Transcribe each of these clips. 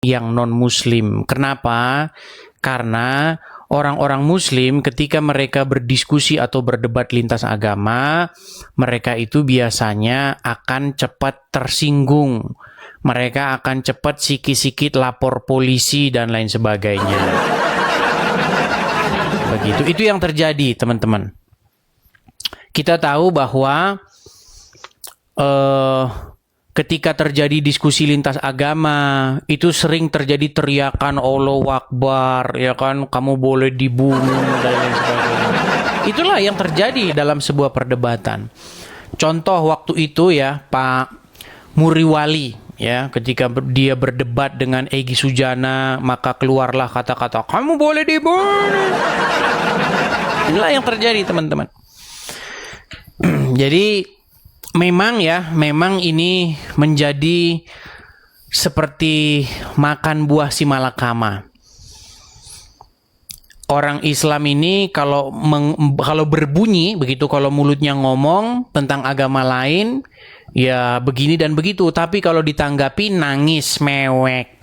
yang non-muslim. Kenapa? Karena orang-orang muslim ketika mereka berdiskusi atau berdebat lintas agama, mereka itu biasanya akan cepat tersinggung. Mereka akan cepat sikit-sikit lapor polisi dan lain sebagainya. Begitu. Itu yang terjadi, teman-teman. Kita tahu bahwa ketika terjadi diskusi lintas agama, itu sering terjadi teriakan Allahu Akbar, ya kan, kamu boleh dibunuh dan lain sebagainya. Itulah yang terjadi dalam sebuah perdebatan. Contoh waktu itu ya, Pak Muriwali, ya, ketika dia berdebat dengan Egy Sujana, maka keluarlah kata-kata kamu boleh dibunuh. Inilah yang terjadi, teman-teman. Jadi memang ini menjadi seperti makan buah si malakama. Orang Islam ini kalau berbunyi begitu, kalau mulutnya ngomong tentang agama lain, ya begini dan begitu. Tapi kalau ditanggapi nangis mewek.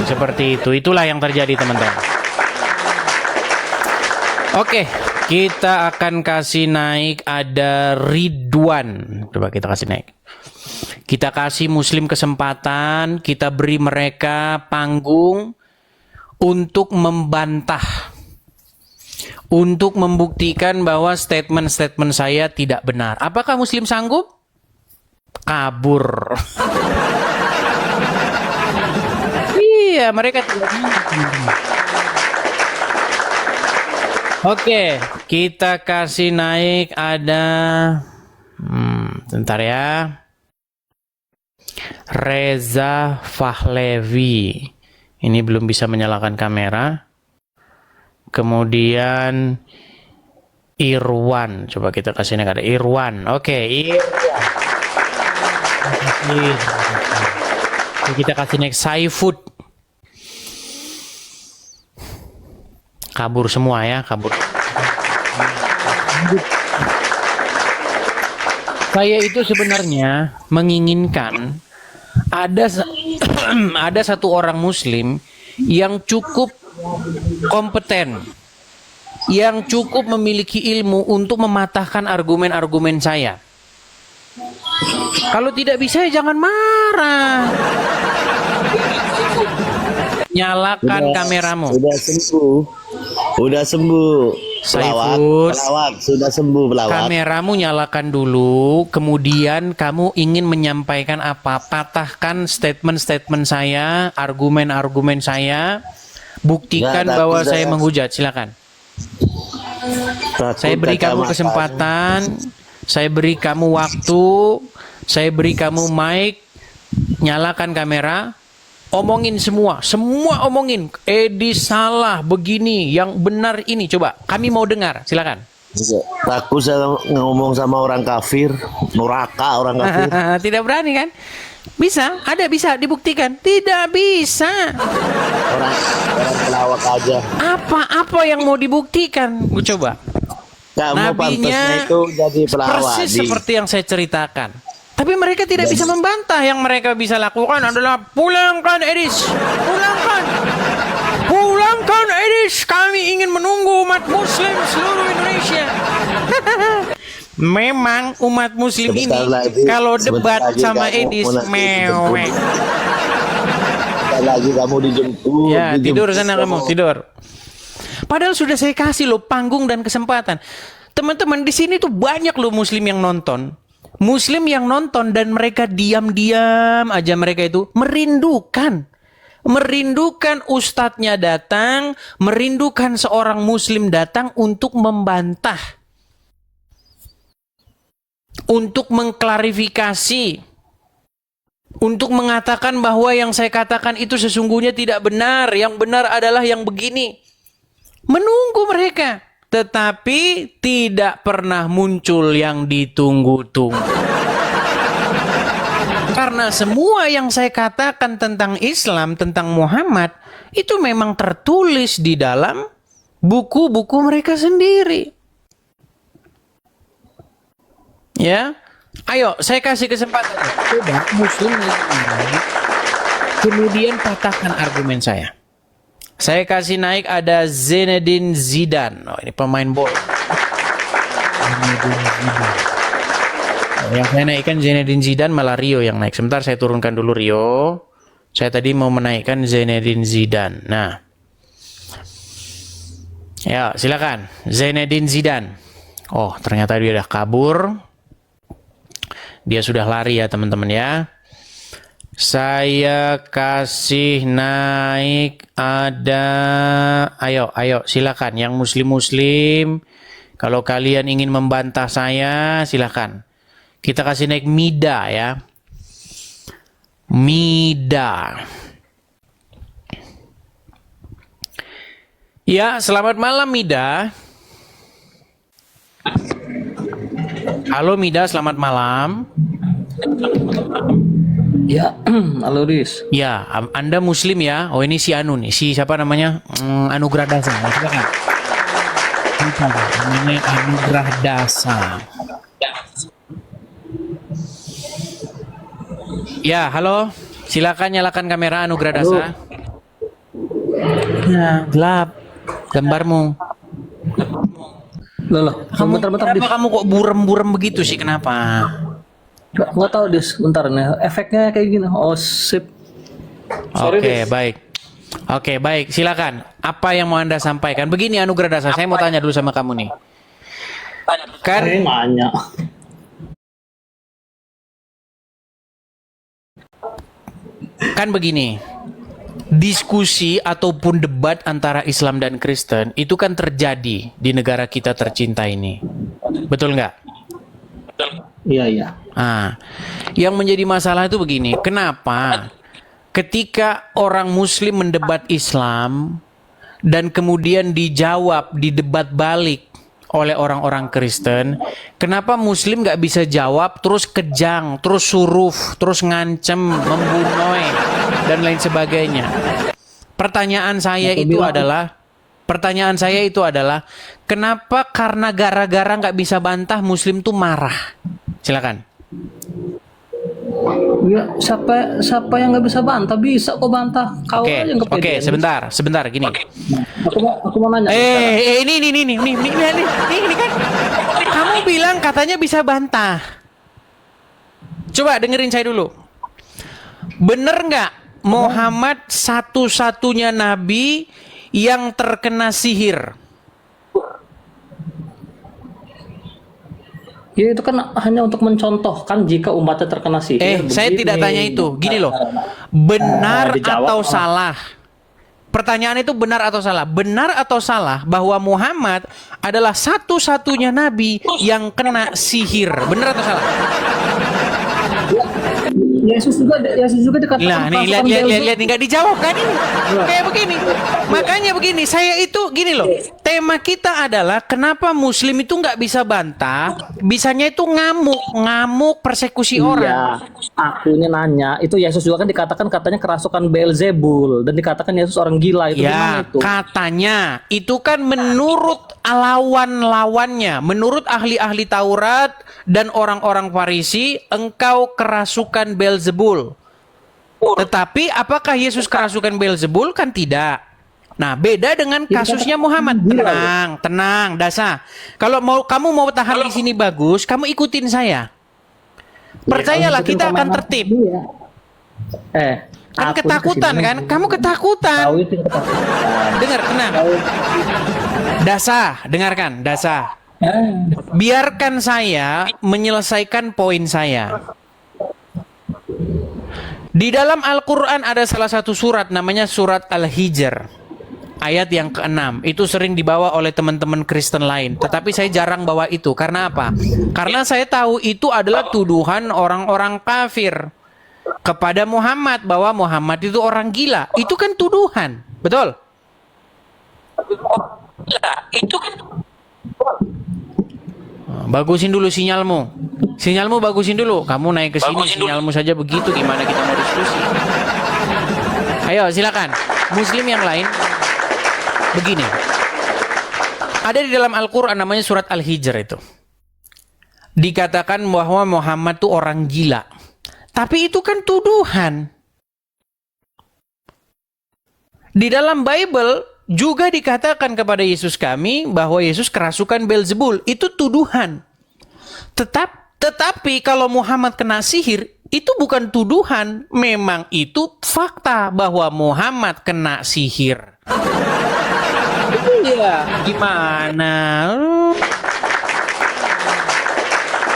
Seperti itu. Itulah yang terjadi, teman-teman. Oke. Kita akan kasih naik, ada Ridwan. Coba kita kasih naik. Kita kasih Muslim kesempatan, kita beri mereka panggung untuk membantah, untuk membuktikan bahwa statement-statement saya tidak benar. Apakah Muslim sanggup? Kabur. Iya, mereka tidak benar. Oke, kita kasih naik, ada bentar ya, Reza Fahlevi. Ini belum bisa menyalakan kamera. Kemudian Irwan, coba kita kasih naik, ada Irwan. Oke, Irwan. Kita kasih naik Saifud. Kabur semua ya, kabur. Saya itu sebenarnya menginginkan ada satu orang Muslim yang cukup kompeten, yang cukup memiliki ilmu untuk mematahkan argumen-argumen saya. Kalau tidak bisa, ya jangan marah. Nyalakan kameramu. Sudah sembuh. Saifud, sudah sembuh pelawak. Kameramu nyalakan dulu, kemudian kamu ingin menyampaikan apa? Patahkan statement-statement saya, argumen-argumen saya, buktikan bahwa saya menghujat. Silakan. Saya beri kamu kesempatan, saya beri kamu waktu, saya beri kamu mic, nyalakan kamera. Omongin semua omongin. Edi salah begini, yang benar ini. Coba, kami mau dengar. Silakan. Takut saya ngomong sama orang kafir, neraka orang kafir. Tidak berani kan? Bisa dibuktikan. Tidak bisa. Orang pelawak aja. Apa yang mau dibuktikan? Coba. Kamu pantasnya itu jadi pelawak. Persis seperti yang saya ceritakan. Tapi mereka tidak bisa membantah. Yang mereka bisa lakukan adalah pulangkan Edis. Pulangkan Edis. Kami ingin menunggu umat Muslim seluruh Indonesia. Memang umat Muslim ini kalau debat sama Edis mewek. Lagi kamu dijemput. Ya, tidur sana kamu, tidur. Padahal sudah saya kasih lo panggung dan kesempatan. Teman-teman, di sini tuh banyak lo Muslim yang nonton. Muslim yang nonton dan mereka diam-diam aja, mereka itu merindukan ustadznya datang, merindukan seorang Muslim datang untuk membantah, untuk mengklarifikasi, untuk mengatakan bahwa yang saya katakan itu sesungguhnya tidak benar, yang benar adalah yang begini. Menunggu mereka. Tetapi tidak pernah muncul yang ditunggu-tunggu. Karena semua yang saya katakan tentang Islam, tentang Muhammad, itu memang tertulis di dalam buku-buku mereka sendiri. Ya, ayo saya kasih kesempatan. Coba Muslim kemudian patahkan argumen saya. Saya kasih naik ada Zinedine Zidane. Oh, ini pemain bola. Zinedine Zidane. Oh, yang saya naikkan Zinedine Zidane, malah Rio yang naik. Sebentar saya turunkan dulu Rio. Saya tadi mau menaikkan Zinedine Zidane. Nah. Ya, silakan. Zinedine Zidane. Oh, ternyata dia udah kabur. Dia sudah lari ya, teman-teman ya. Saya kasih naik ada, ayo silakan yang muslim kalau kalian ingin membantah saya silakan. Kita kasih naik Mida ya. Mida. Ya, selamat malam Mida. Halo Mida, selamat malam. Ya, halo Riz. Ya, Anda Muslim ya? Oh ini si Anu nih, si siapa namanya? Anugrah Dasa. Silakan. Namanya Anugrah Dasa. Ya, halo. Silakan nyalakan kamera Anugrah Dasa. Ya, gelap gambarmu. Loh, bentar-bentar Kenapa kamu kok burem-burem begitu sih? Kenapa? nggak tahu Dis, bentar nih. Efeknya kayak gini. Oh, sip. Sorry, Oke, Dis. baik. Oke, baik. Silakan. Apa yang mau Anda sampaikan? Begini Anugrah Dasa, saya mau tanya dulu sama kamu nih. Kan Nanya. kan begini. Diskusi ataupun debat antara Islam dan Kristen itu kan terjadi di negara kita tercinta ini. Betul nggak? Iya. Ah, yang menjadi masalah itu begini, kenapa ketika orang Muslim mendebat Islam dan kemudian dijawab di debat balik oleh orang-orang Kristen, kenapa Muslim nggak bisa jawab terus kejang, terus suruf, terus ngancem, membunuh dan lain sebagainya? Pertanyaan saya itu adalah, kenapa karena gara-gara nggak bisa bantah Muslim tuh marah? Silakan. Ya, siapa yang nggak bisa bantah? Bisa kok bantah. Kau aja yang Oke, kepedean. sebentar gini. Aku mau nanya. Ini kan kamu bilang katanya bisa bantah. Coba dengerin saya dulu. Bener nggak Muhammad satu-satunya nabi yang terkena sihir? Ya itu kan hanya untuk mencontohkan jika umatnya terkena sihir. Saya tidak tanya itu. Gini loh. Benar atau salah? Pertanyaan itu benar atau salah? Benar atau salah bahwa Muhammad adalah satu-satunya nabi yang kena sihir? Benar atau salah? Yesus juga dikatakan. Nah, nih lihat nggak dijawab kan ini. Kayak begini. Makanya begini, saya itu gini loh. Tema kita adalah kenapa Muslim itu nggak bisa bantah, bisanya itu ngamuk persekusi orang. Aku ini nanya, itu Yesus juga kan dikatakan katanya kerasukan Beelzebul dan dikatakan Yesus orang gila itu gimana Ya, itu? katanya itu kan menurut lawan-lawannya, menurut ahli-ahli Taurat dan orang-orang Farisi, engkau kerasukan Beelzebul. Tetapi apakah Yesus kerasukan Beelzebul? Kan tidak. Nah, beda dengan kasusnya Muhammad. Tenang, Dasa. Kalau kamu mau tahan di sini bagus, kamu ikutin saya. Percayalah, kita akan tertib. Kan ketakutan kan? Kamu ketakutan. Dengar, tenang. Dasa, dengarkan, Dasa. Biarkan saya menyelesaikan poin saya. Di dalam Al-Quran ada salah satu surat namanya surat Al-Hijr. Ayat yang ke-6. Itu sering dibawa oleh teman-teman Kristen lain. Tetapi saya jarang bawa itu. Karena apa? Karena saya tahu itu adalah tuduhan orang-orang kafir kepada Muhammad. Bahwa Muhammad itu orang gila. Itu kan tuduhan. Betul? Itu kan. Bagusin dulu sinyalmu. Sinyalmu bagusin dulu. Kamu naik ke sini sinyalmu saja begitu, gimana kita mau diskusi? Ayo silakan. Muslim yang lain begini. Ada di dalam Al-Qur'an namanya surat Al-Hijr itu. Dikatakan bahwa Muhammad itu orang gila. Tapi itu kan tuduhan. Di dalam Bible juga dikatakan kepada Yesus kami bahwa Yesus kerasukan Beelzebul. Itu tuduhan. Tetapi kalau Muhammad kena sihir, itu bukan tuduhan. Memang itu fakta bahwa Muhammad kena sihir. Iya, gimana?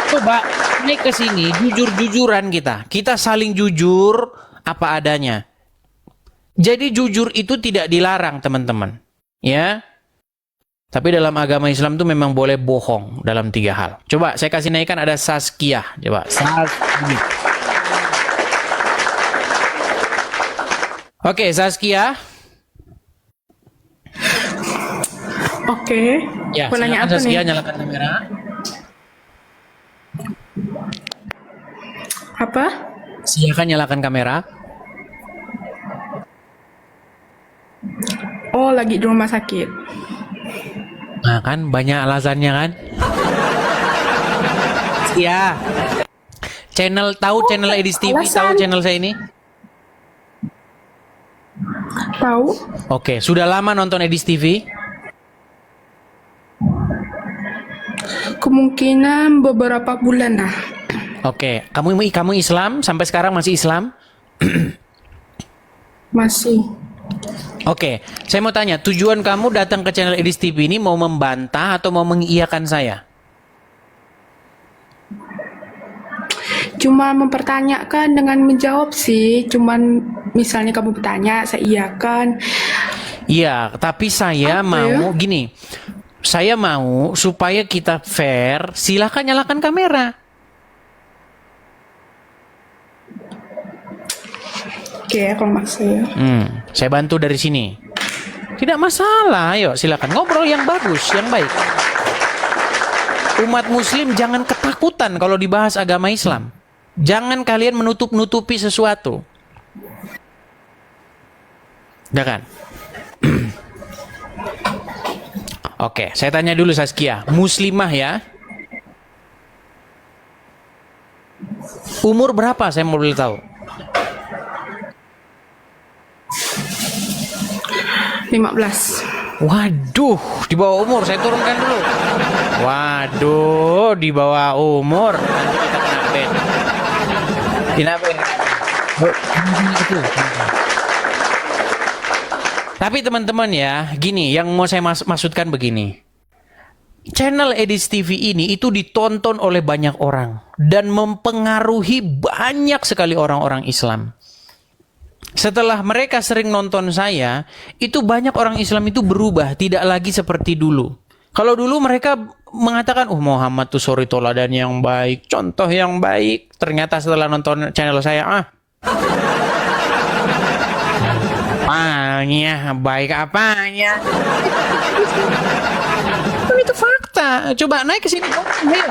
Coba naik ke sini, jujur-jujuran kita. Kita saling jujur apa adanya. Jadi jujur itu tidak dilarang, teman-teman. Ya. Tapi dalam agama Islam itu memang boleh bohong dalam 3 hal. Coba saya kasih naikkan ada Saskia. Coba Saskia. Oke, Saskia. Oke. Ya, Mau nanya silakan apa Saskia, nih? nyalakan kamera. Apa? Silakan nyalakan kamera. Oh, lagi di rumah sakit. Nah kan banyak alasannya kan. Ya. Tahu channel Edis TV, tahu channel saya ini? Tahu? Oke, sudah lama nonton Edis TV? Kemungkinan beberapa bulan lah. Oke, kamu Islam sampai sekarang masih Islam? Masih. Oke, saya mau tanya, tujuan kamu datang ke channel Edis TV ini mau membantah atau mau mengiyakan saya? Cuma mempertanyakan dengan menjawab sih. Cuman misalnya kamu bertanya, saya iyakan. Iya, tapi saya Apa mau ya? gini. Saya mau supaya kita fair, silahkan nyalakan kamera. Oke, kalau maksudnya. Saya bantu dari sini. Tidak masalah, ayo silakan ngobrol yang bagus, yang baik. Umat muslim jangan ketakutan kalau dibahas agama Islam. Jangan kalian menutup-nutupi sesuatu. Ya kan? Oke, saya tanya dulu Saskia. Muslimah ya? Umur berapa saya mau boleh tahu? 15. Waduh, di bawah umur. Saya turunkan dulu. Waduh, di bawah umur. Nanti kita kena ban. Kenapa? Tapi teman-teman ya, gini, yang mau saya maksudkan begini. Channel Edis TV ini itu ditonton oleh banyak orang dan mempengaruhi banyak sekali orang-orang Islam. Setelah mereka sering nonton saya, itu banyak orang Islam itu berubah, tidak lagi seperti dulu. Kalau dulu mereka mengatakan, Muhammad tuh suri toladan yang baik, contoh yang baik. Ternyata setelah nonton channel saya, apanya, baik apanya. Itu fakta. Coba naik ke sini. Ayo.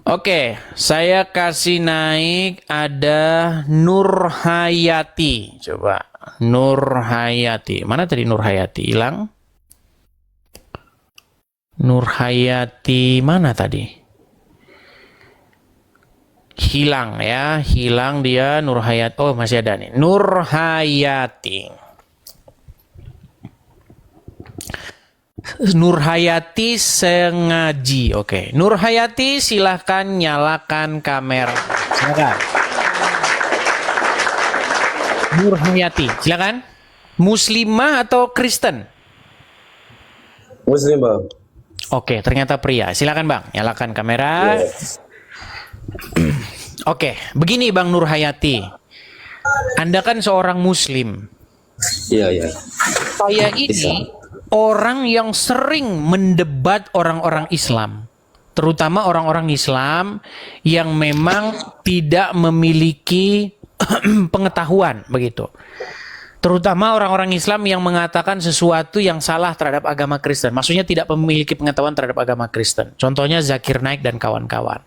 Oke, saya kasih naik ada Nur Hayati. Coba Nur Hayati. Mana tadi Nur Hayati? Hilang. Nur Hayati mana tadi? Hilang ya, hilang dia Nur Hayati. Oh, masih ada nih. Nur Hayati. Nur Hayati Sengaji. Oke. Nur Hayati silahkan nyalakan kamera. Silakan. Nur Hayati, silakan. Muslimah atau Kristen? Muslim, Bang. Oke, ternyata pria. Silakan Bang, nyalakan kamera. Oke, begini Bang Nur Hayati. Anda kan seorang Muslim. Iya, iya. Saya ini orang yang sering mendebat orang-orang Islam, terutama orang-orang Islam yang memang tidak memiliki pengetahuan begitu. Terutama orang-orang Islam yang mengatakan sesuatu yang salah terhadap agama Kristen. Maksudnya tidak memiliki pengetahuan terhadap agama Kristen. Contohnya Zakir Naik dan kawan-kawan.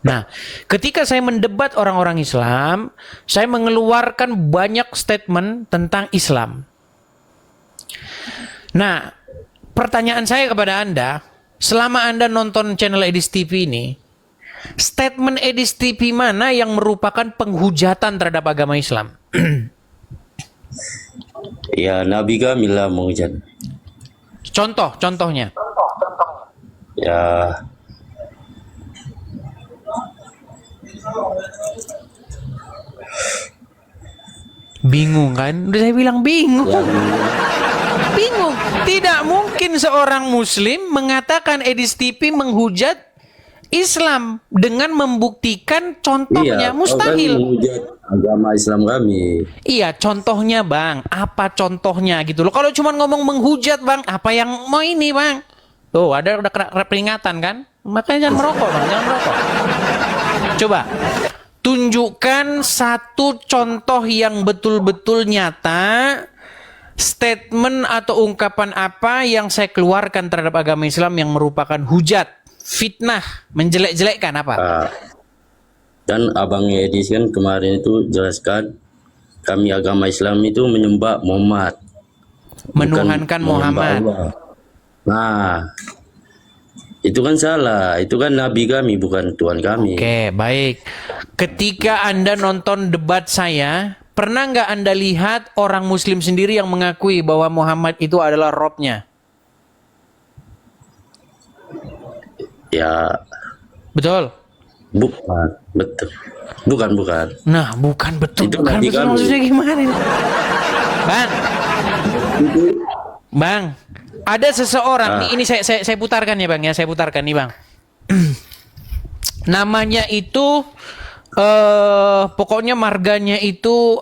Nah, ketika saya mendebat orang-orang Islam, saya mengeluarkan banyak statement tentang Islam. Nah, pertanyaan saya kepada Anda, selama Anda nonton channel Edis TV ini, Statement Edis TV mana yang merupakan penghujatan terhadap agama Islam? Ya Nabi kami lah menghujat. Contohnya. Ya Bingung kan? Udah saya bilang bingung. Bingung. Tidak mungkin seorang muslim mengatakan Edis TV menghujat Islam dengan membuktikan contohnya. iya, kau kan Mustahil. menghujat agama Islam kami. Iya, contohnya Bang. Apa contohnya gitu loh. Kalau cuma ngomong menghujat Bang, apa yang mau ini Bang? Tuh, ada udah kena peringatan kan? Makanya jangan merokok Bang, jangan merokok. Coba tunjukkan satu contoh yang betul-betul nyata, statement atau ungkapan apa yang saya keluarkan terhadap agama Islam yang merupakan hujat, fitnah, menjelek-jelekkan apa? Dan Abang Edis kan kemarin itu jelaskan kami agama Islam itu menyembah Muhammad, Menuhankan Muhammad. Allah. Nah, itu kan salah. Itu kan Nabi kami, bukan Tuhan kami. Oke, baik. Ketika Anda nonton debat saya, pernah nggak Anda lihat orang Muslim sendiri yang mengakui bahwa Muhammad itu adalah Robnya? Ya, Betul? bukan, betul. Bukan. Nah, bukan betul. Itu Bukan Nabi betul kami. maksudnya gimana nih? Bang, ada seseorang, ini saya putarkan ya Bang ya, saya putarkan nih Bang. Namanya itu, pokoknya marganya itu,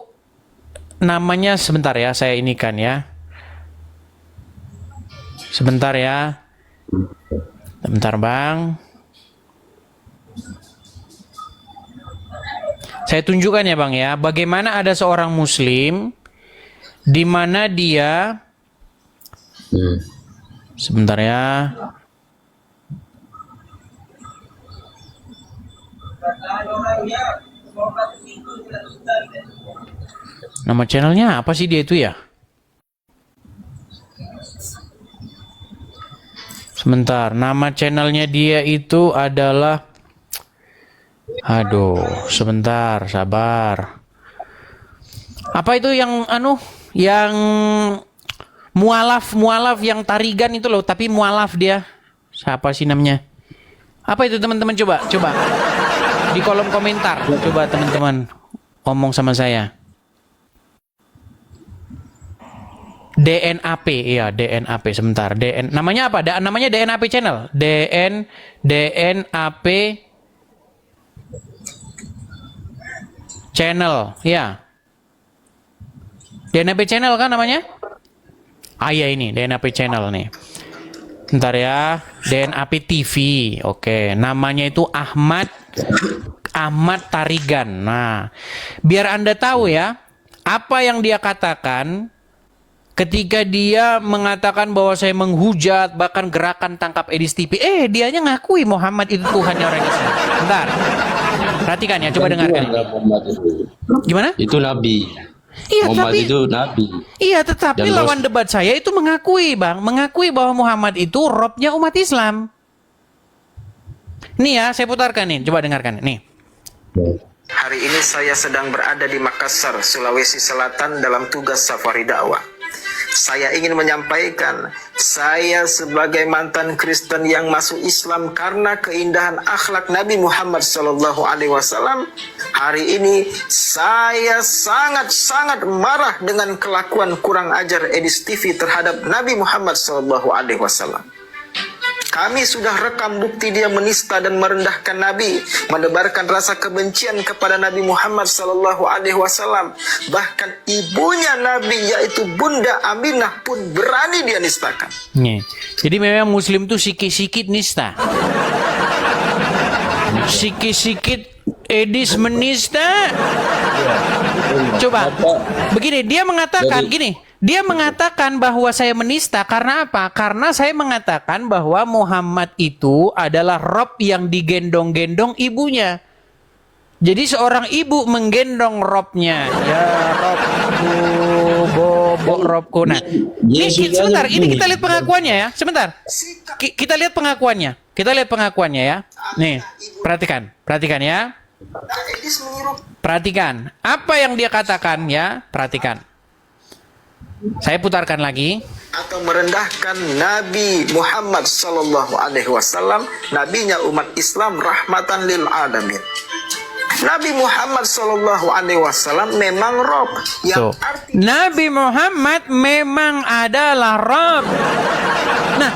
namanya sebentar ya, saya inikan ya. Sebentar ya. Sebentar Bang. Saya tunjukkan ya Bang ya, bagaimana ada seorang Muslim di mana dia sebentar ya. Nama channelnya apa sih dia itu ya? Sebentar, nama channelnya dia itu adalah, aduh, sebentar, sabar. Apa itu yang yang mualaf yang tarigan itu loh, tapi mualaf dia. Siapa sih namanya? Apa itu teman-teman, coba di kolom komentar, coba teman-teman ngomong sama saya. DNAP, iya DNAP, sebentar. Namanya apa? Namanya DNAP channel. DNAP channel, ya. DNAP channel kan namanya? Ah ya, ini DNAP channel nih. Bentar ya, DNAP TV. Oke, namanya itu Ahmad Tarigan. Nah, biar Anda tahu ya, apa yang dia katakan ketika dia mengatakan bahwa saya menghujat, bahkan gerakan tangkap Edis TV. Dianya ngakui Muhammad itu Tuhannya orang Islam. Bentar. Perhatikan ya, coba dengarkan. Gimana? Itu Nabi. Iya, Muhammad tapi itu Nabi. iya, tetapi Dan lawan debat saya itu mengakui, Bang, mengakui bahwa Muhammad itu Robnya umat Islam. Nih ya, saya putarkan nih, coba dengarkan nih. Hari ini saya sedang berada di Makassar, Sulawesi Selatan dalam tugas safari dakwah. Saya ingin menyampaikan, saya sebagai mantan Kristen yang masuk Islam karena keindahan akhlak Nabi Muhammad SAW, hari ini saya sangat-sangat marah dengan kelakuan kurang ajar Edis TV terhadap Nabi Muhammad SAW. Kami sudah rekam bukti dia menista dan merendahkan Nabi, menebarkan rasa kebencian kepada Nabi Muhammad SAW. Bahkan ibunya Nabi, yaitu Bunda Aminah pun berani dia nistakan. Nih. Jadi memang Muslim tuh sikit-sikit nista. Sikit-sikit Edis menista. Coba, begini, dia mengatakan gini. Dia mengatakan bahwa saya menista karena apa? Karena saya mengatakan bahwa Muhammad itu adalah Rob yang digendong-gendong ibunya. Jadi seorang ibu menggendong Robnya. Ya Robku, bobok Robku. Nah, ini sebentar, ini kita lihat pengakuannya ya. Sebentar. Kita lihat pengakuannya. Kita lihat pengakuannya ya. Nih, perhatikan ya. Edis menyeru Perhatikan apa yang dia katakan ya. Perhatikan. Saya putarkan lagi. atau merendahkan Nabi Muhammad sallallahu alaihi wasallam, nabinya umat Islam, rahmatan lil alamin. Nabi Muhammad sallallahu alaihi wasallam memang Rob yang Tuh. Nabi Muhammad memang adalah Rabb. Nah,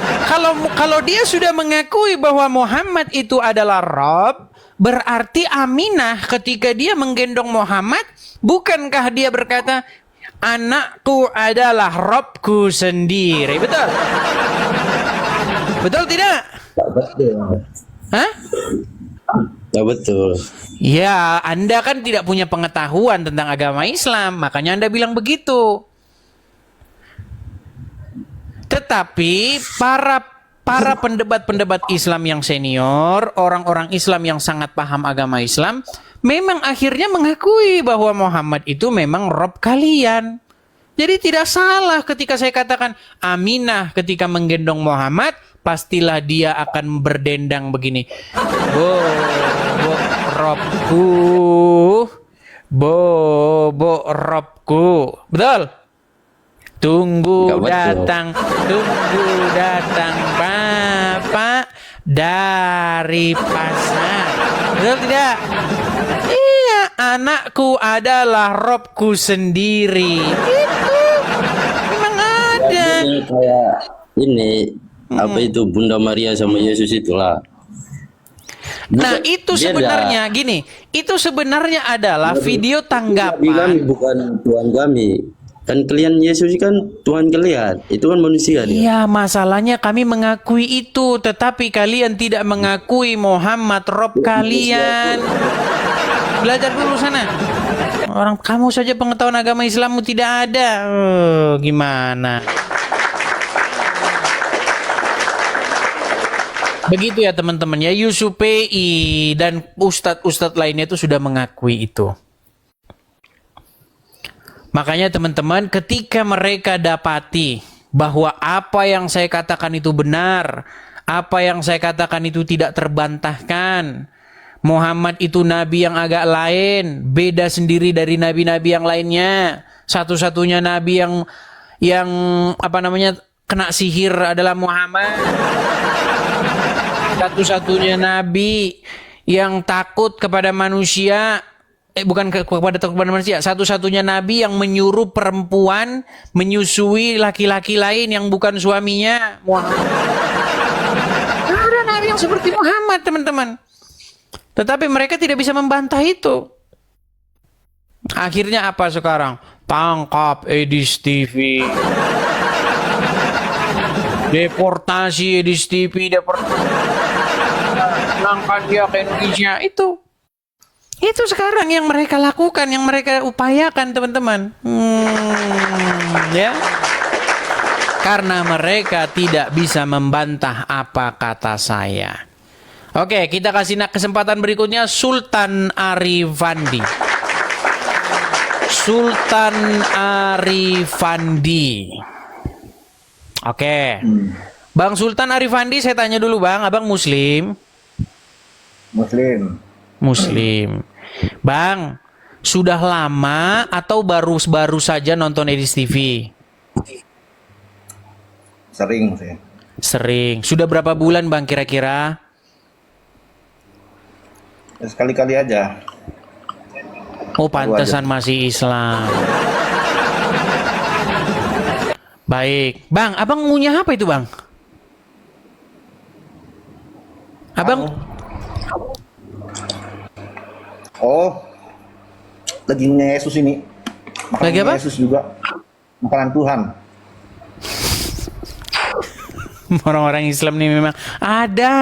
kalau dia sudah mengakui bahwa Muhammad itu adalah Rabb, berarti Aminah ketika dia menggendong Muhammad, bukankah dia berkata, anakku adalah Rabbku sendiri? Betul? Betul tidak? Betul. Hah? Ya betul. Ya, Anda kan tidak punya pengetahuan tentang agama Islam, makanya Anda bilang begitu. Tetapi para pendebat-pendebat Islam yang senior, orang-orang Islam yang sangat paham agama Islam, memang akhirnya mengakui bahwa Muhammad itu memang Rob kalian. Jadi tidak salah ketika saya katakan Aminah ketika menggendong Muhammad, pastilah dia akan berdendang begini. Bo Robku, bo Robku. Betul? Tunggu datang Bapak dari pasar. Betul tidak? Iya, anakku adalah Robku sendiri. Itu memang ada. Ini kayak ini apa itu Bunda Maria sama Yesus itulah. Nah, itu sebenarnya gini, itu sebenarnya adalah video Nabi tanggapan. kami bukan Tuhan kami. Kan kalian Yesus kan Tuhan kalian. Itu kan manusia dia. Iya, masalahnya kami mengakui itu, tetapi kalian tidak mengakui Muhammad Rob kalian. Belajar dulu sana. Orang kamu saja pengetahuan agama Islammu tidak ada. Gimana? Begitu ya teman-teman ya, Yusuf PI dan ustadz-ustadz lainnya itu sudah mengakui itu. Makanya teman-teman, ketika mereka dapati bahwa apa yang saya katakan itu benar, apa yang saya katakan itu tidak terbantahkan, Muhammad itu nabi yang agak lain, beda sendiri dari nabi-nabi yang lainnya. Satu-satunya nabi yang apa namanya kena sihir adalah Muhammad. Satu-satunya nabi yang takut kepada manusia, bukan kepada manusia, satu-satunya nabi yang menyuruh perempuan menyusui laki-laki lain yang bukan suaminya, Muhammad. Ada nabi yang seperti Muhammad, teman-teman. Tetapi mereka tidak bisa membantah itu. Akhirnya apa sekarang? Tangkap Edis TV. Deportasi Edis TV, pulangkan dia ke Indonesia. Itu sekarang yang mereka lakukan, yang mereka upayakan, teman-teman. Ya, karena mereka tidak bisa membantah apa kata saya. Oke, kita kasih kesempatan berikutnya Sultan Arifandi. Sultan Arifandi. Oke. Bang Sultan Arifandi, saya tanya dulu Bang, Abang Muslim? Muslim. Bang, sudah lama atau baru saja nonton Edis TV? Sering sih. Sering. Sudah berapa bulan Bang kira-kira? Ya, sekali-kali aja. Oh, pantesan masih Islam. Baik. Bang, Abang ngunyah apa itu Bang? Abang? Oh, lagi Yesus ini. Makanan Lagi apa? Yesus juga. Makanan Tuhan. Orang-orang Islam nih memang ada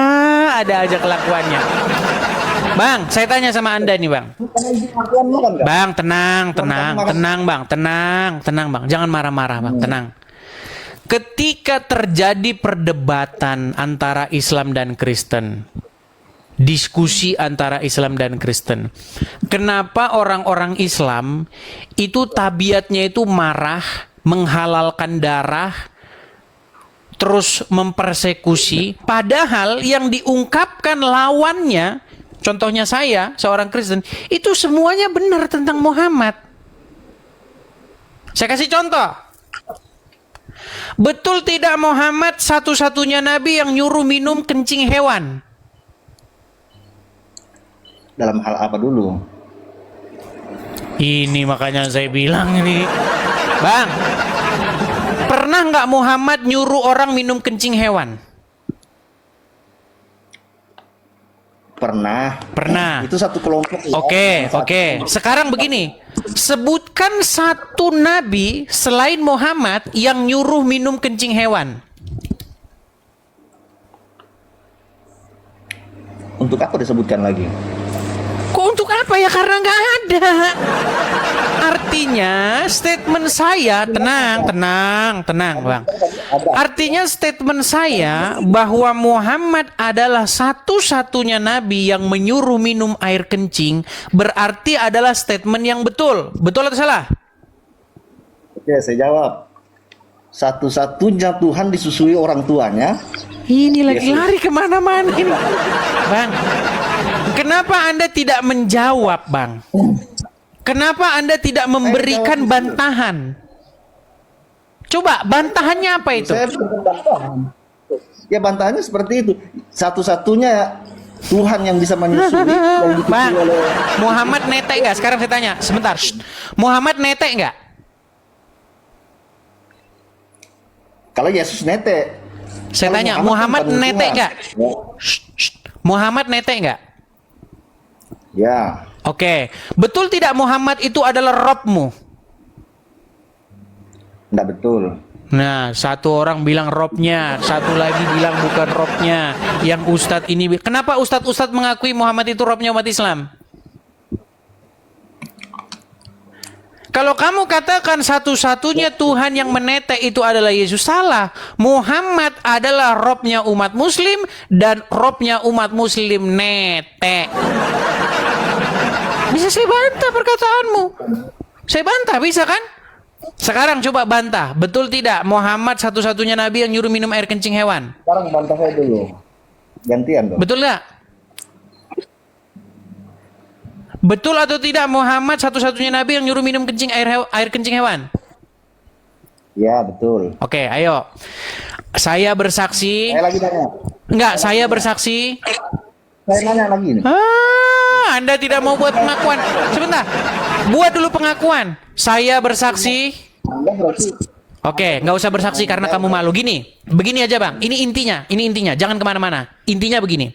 aja kelakuannya. Bang, saya tanya sama Anda nih Bang. Bang, tenang Bang. Jangan marah-marah Bang, tenang. Ketika terjadi perdebatan antara Islam dan Kristen, diskusi antara Islam dan Kristen, kenapa orang-orang Islam itu tabiatnya itu marah, menghalalkan darah, terus mempersekusi, padahal yang diungkapkan lawannya, contohnya saya, seorang Kristen, itu semuanya benar tentang Muhammad. Saya kasih contoh. Betul tidak Muhammad satu-satunya nabi yang nyuruh minum kencing hewan? Dalam hal apa dulu? Ini makanya saya bilang ini, Bang, pernah nggak Muhammad nyuruh orang minum kencing hewan? Pernah. Pernah. Itu satu kelompok. ya. Oke. Sekarang begini, sebutkan satu nabi selain Muhammad yang nyuruh minum kencing hewan. Untuk apa disebutkan lagi? Kok untuk apa ya? Karena nggak ada. Artinya statement saya, tenang Bang. Artinya statement saya bahwa Muhammad adalah satu-satunya nabi yang menyuruh minum air kencing berarti adalah statement yang betul. Betul atau salah? Oke, saya jawab. Satu-satunya Tuhan disusui orang tuanya. Ini lagi lari kemana-mana ini. Bang, kenapa Anda tidak menjawab, Bang? Kenapa Anda tidak memberikan bantahan? Coba, bantahannya apa itu? Saya bukan bantahan. Ya bantahannya seperti itu. Satu-satunya Tuhan yang bisa menyusui yang disusui Bang, oleh Muhammad netek nggak? Sekarang saya tanya, sebentar. Muhammad netek nggak? Kalau Yesus netek. Saya Kalau tanya, Muhammad Muhammad kan bukan netek Tuhan. nggak? Muhammad netek nggak? Ya. Oke, betul tidak Muhammad itu adalah Robmu? Enggak betul. Nah, satu orang bilang Robnya, satu lagi bilang bukan Robnya. Yang Ustadz ini, kenapa Ustadz mengakui Muhammad itu Robnya umat Islam? Kalau kamu katakan satu-satunya Tuhan yang menetek itu adalah Yesus, salah. Muhammad adalah Robnya umat Muslim dan Robnya umat Muslim netek. Bisa saya bantah perkataanmu? Saya bantah, bisa kan? Sekarang coba bantah, betul tidak Muhammad satu-satunya nabi yang nyuruh minum air kencing hewan? Sekarang bantah saya dulu. Gantian dong. Betul nggak? Betul atau tidak Muhammad satu-satunya nabi yang nyuruh minum air kencing hewan? Ya, betul. Oke, ayo. Saya bersaksi. Saya lagi nanya. Enggak, saya bersaksi. Saya nanya lagi nih. Anda tidak mau buat pengakuan. Sebentar. Buat dulu pengakuan. Saya bersaksi. Anda berarti Oke, nggak usah bersaksi karena kamu malu. Begini aja Bang. Ini intinya. Jangan kemana-mana. Intinya begini.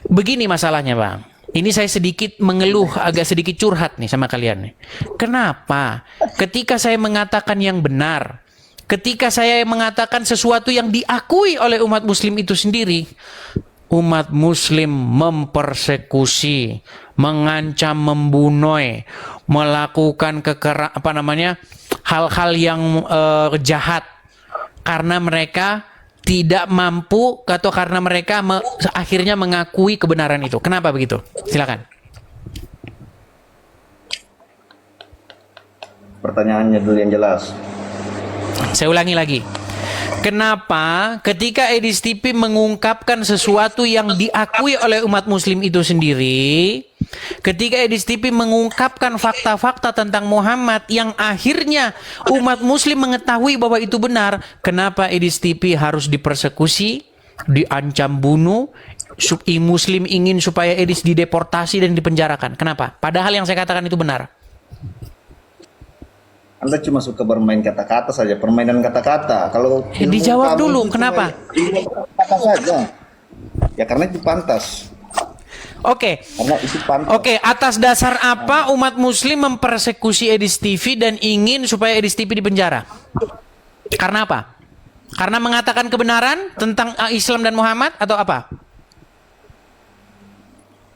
Begini masalahnya Bang. Ini saya sedikit mengeluh, agak sedikit curhat nih sama kalian nih. Kenapa? Ketika saya mengatakan yang benar, ketika saya mengatakan sesuatu yang diakui oleh umat Muslim itu sendiri, umat Muslim mempersekusi, mengancam, membunuh, melakukan hal-hal yang jahat karena mereka tidak mampu atau karena mereka akhirnya mengakui kebenaran itu. Kenapa begitu? Silakan. pertanyaannya dulu yang jelas. Saya ulangi lagi. Kenapa ketika Edis TV mengungkapkan sesuatu yang diakui oleh umat Muslim itu sendiri, ketika Edis TV mengungkapkan fakta-fakta tentang Muhammad yang akhirnya umat Muslim mengetahui bahwa itu benar, kenapa Edis TV harus dipersekusi, diancam bunuh, Muslim ingin supaya Edis dideportasi dan dipenjarakan? Kenapa? Padahal yang saya katakan itu benar. Anda cuma suka bermain kata-kata saja, permainan kata-kata. Kalau dijawab kamu dulu, itu kenapa? Kata saja. Ya karena itu pantas. Oke. Karena itu pantas. Oke, atas dasar apa umat Muslim mempersekusi Edis TV dan ingin supaya Edis TV dipenjara? Karena apa? Karena mengatakan kebenaran tentang Islam dan Muhammad atau apa?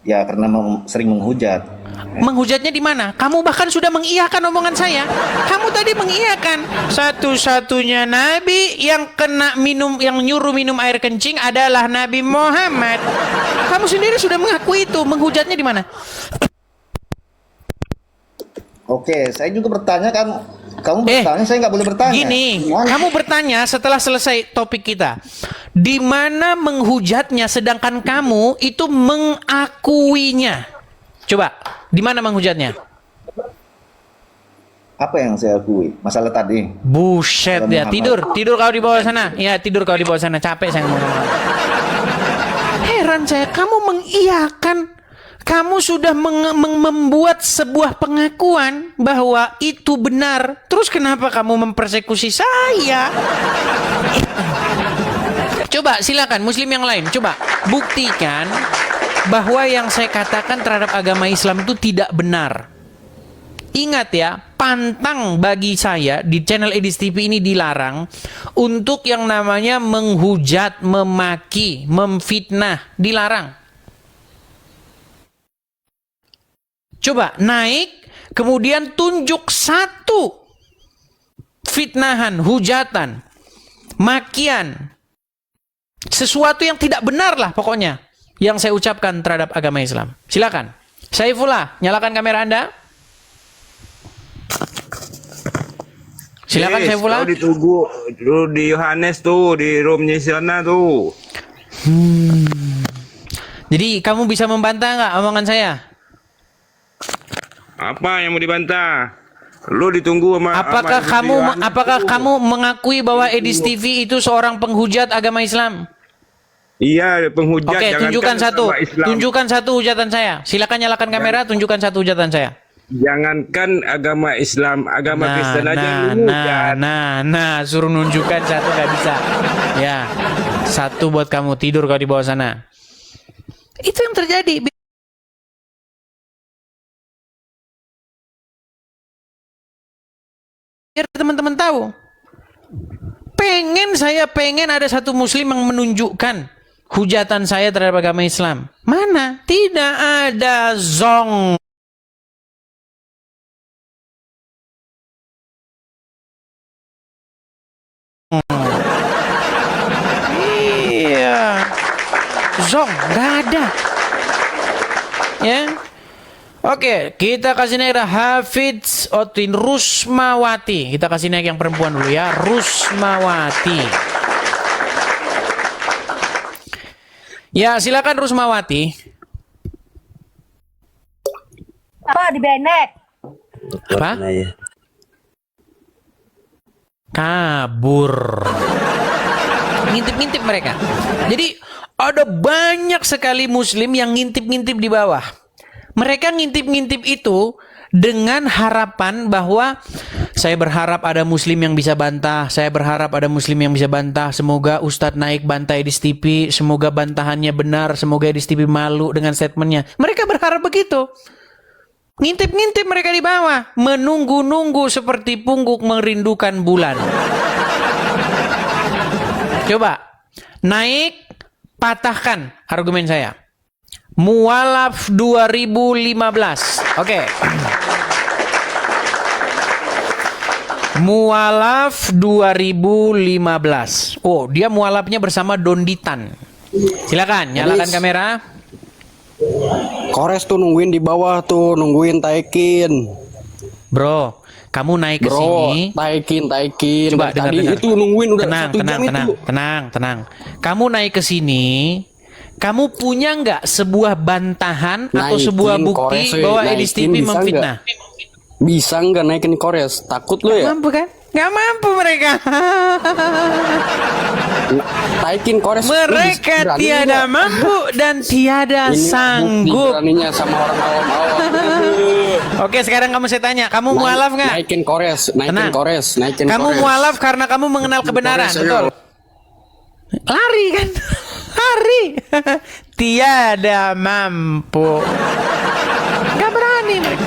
Ya karena sering menghujat. Menghujatnya di mana? Kamu bahkan sudah mengiyakan omongan saya. Kamu tadi mengiyakan satu-satunya nabi yang nyuruh minum air kencing adalah Nabi Muhammad. Kamu sendiri sudah mengakui itu. Menghujatnya di mana? Oke, saya juga bertanya kan, kamu bertanya, saya nggak boleh bertanya. Gini, Gimana? kamu bertanya setelah selesai topik kita. Di mana menghujatnya sedangkan kamu itu mengakuinya? Coba, di mana menghujatnya? Apa yang saya akui? Masalah tadi. Buset ya, tidur kau di bawah sana. Ya, tidur kau di bawah sana. Capek saya ngomong sama kamu. Heran saya, kamu mengiyakan. Kamu sudah membuat sebuah pengakuan bahwa itu benar. Terus kenapa kamu mempersekusi saya? Coba silakan muslim yang lain, coba buktikan bahwa yang saya katakan terhadap agama Islam itu tidak benar. Ingat ya, pantang bagi saya di channel Edis TV ini dilarang untuk yang namanya menghujat, memaki, memfitnah, dilarang. Coba naik, kemudian tunjuk satu fitnahan, hujatan, makian, sesuatu yang tidak benar lah pokoknya yang saya ucapkan terhadap agama Islam. Silakan. Saifullah, nyalakan kamera Anda. Silakan Saifullah. Kau ditunggu di Yohanes tuh, di roomnya sana tuh. Jadi kamu bisa membantah nggak omongan saya? Apa yang mau dibantah? Lu ditunggu sama Apakah kamu mengakui bahwa Edis TV itu seorang penghujat agama Islam? Iya, penghujat. Oke, tunjukkan satu hujatan saya. Silakan nyalakan kamera, tunjukkan satu hujatan saya. Jangankan agama Islam, agama Kristen aja lu hujat. Suruh nunjukkan satu nggak bisa. Ya, satu buat kamu, tidur kau di bawah sana. Itu yang terjadi. Biar teman-teman tahu. Saya pengen ada satu muslim yang menunjukkan hujatan saya terhadap agama Islam. Mana? Tidak ada, zong. Iya. Zong, nggak ada. Ya. Oke, kita kasih naik Hafidz Otin Rusmawati. Kita kasih naik yang perempuan dulu ya, Rusmawati. Ya, silakan Rusmawati. Apa di benek? Apa? Kabur. Ngintip-ngintip mereka. Jadi ada banyak sekali muslim yang ngintip-ngintip di bawah. Mereka ngintip-ngintip itu dengan harapan bahwa saya berharap ada muslim yang bisa bantah, saya berharap ada muslim yang bisa bantah, semoga Ustadz naik bantah Edis TV, semoga bantahannya benar, semoga Edis TV malu dengan statementnya. Mereka berharap begitu. Ngintip-ngintip mereka di bawah, menunggu-nunggu seperti pungguk merindukan bulan. Coba, naik, patahkan argumen saya. Mualaf 2015. Oke. Mualaf 2015. Oh, dia mualafnya bersama Donditan. Silakan, nyalakan kamera. Kores tuh nungguin di bawah tuh, nungguin taikin. Bro, kamu naik ke sini. Taikin. Coba Tadi dengar. itu nungguin udah Tenang. 1 jam itu. Tenang. Kamu naik ke sini. Kamu punya nggak sebuah bantahan atau sebuah bukti bahwa Edis TV memfitnah? Bisa nggak naikin Kores? Takut lo ya? Mampu kan? Nggak mampu mereka. Taikin Kores. Mereka tiada mampu dan tiada sanggup. Beraninya sama orang awam-awam. Oke, sekarang kamu saya tanya, kamu mualaf nggak? Naikin Kores. Kamu mualaf karena kamu mengenal kebenaran, betul? Lari kan? Lari. Tiada mampu. Nggak berani mereka.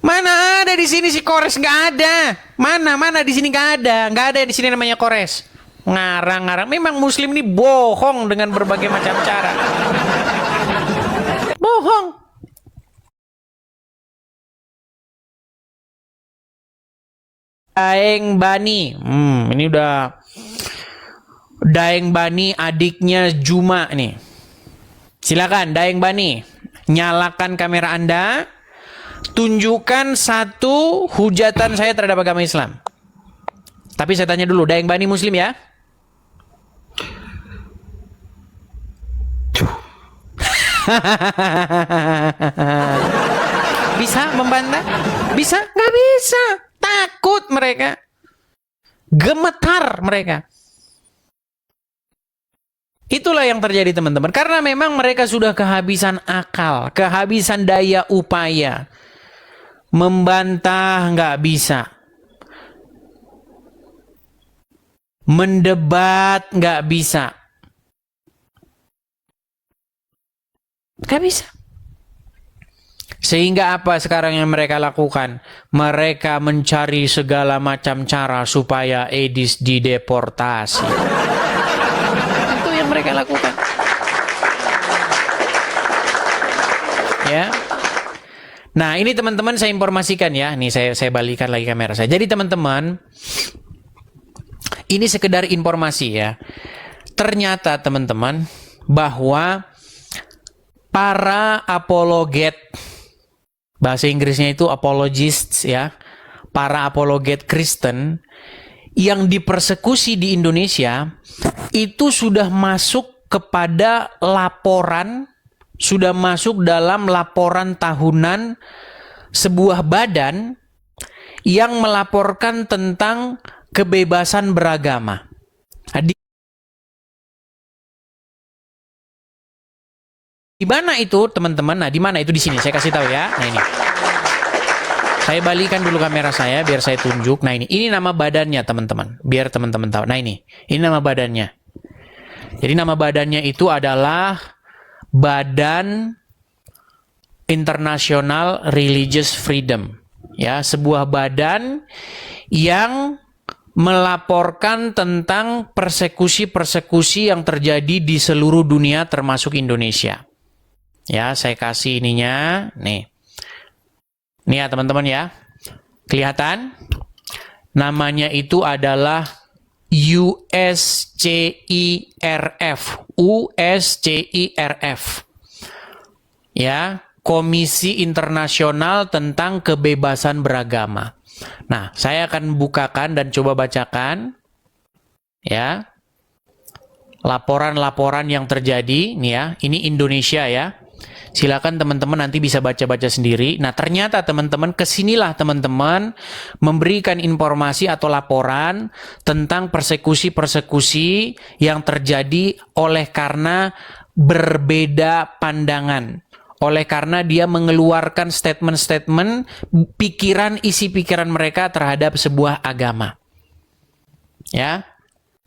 Mana ada di sini si Kores, nggak ada. Mana di sini nggak ada di sini namanya Kores. Ngarang-ngarang. Memang muslim ini bohong dengan berbagai macam cara. Bohong. Daeng Bani. Ini udah Daeng Bani adiknya Juma nih. Silakan Daeng Bani, nyalakan kamera Anda. Tunjukkan satu hujatan saya terhadap agama Islam. Tapi saya tanya dulu, Daeng Bani Muslim ya? Bisa membantah? Bisa? Nggak bisa. Takut mereka. Gemetar mereka. Itulah yang terjadi teman-teman. Karena memang mereka sudah kehabisan akal, kehabisan daya upaya. Membantah nggak bisa. Mendebat nggak bisa. Nggak bisa. Sehingga apa sekarang yang mereka lakukan? Mereka mencari segala macam cara supaya Edis dideportasi. Itu yang mereka lakukan. Ya. Nah, ini teman-teman saya informasikan ya. Nih saya balikan lagi kamera saya. Jadi teman-teman, ini sekedar informasi ya. Ternyata teman-teman bahwa para apologet, bahasa Inggrisnya itu apologists ya, para apologet Kristen yang dipersekusi di Indonesia itu sudah masuk kepada laporan, sudah masuk dalam laporan tahunan sebuah badan yang melaporkan tentang kebebasan beragama. Di mana itu teman-teman? Nah, di mana itu? Di sini saya kasih tahu ya. Nah, ini. Saya balikan dulu kamera saya biar saya tunjuk. Nah, ini nama badannya teman-teman. Biar teman-teman tahu. Nah, ini nama badannya. Jadi nama badannya itu adalah Badan International Religious Freedom. Ya, sebuah badan yang melaporkan tentang persekusi-persekusi yang terjadi di seluruh dunia termasuk Indonesia. Ya, saya kasih ininya. Nih. Nih ya teman-teman ya. Kelihatan? Namanya itu adalah USCIRF. USCIRF. Ya, Komisi Internasional tentang Kebebasan Beragama. Nah, saya akan bukakan dan coba bacakan. Ya. Laporan-laporan yang terjadi. Nih ya, ini Indonesia ya. Silakan teman-teman nanti bisa baca-baca sendiri. Nah, ternyata teman-teman kesinilah teman-teman memberikan informasi atau laporan tentang persekusi-persekusi yang terjadi oleh karena berbeda pandangan. Oleh karena dia mengeluarkan statement-statement isi pikiran mereka terhadap sebuah agama. Ya.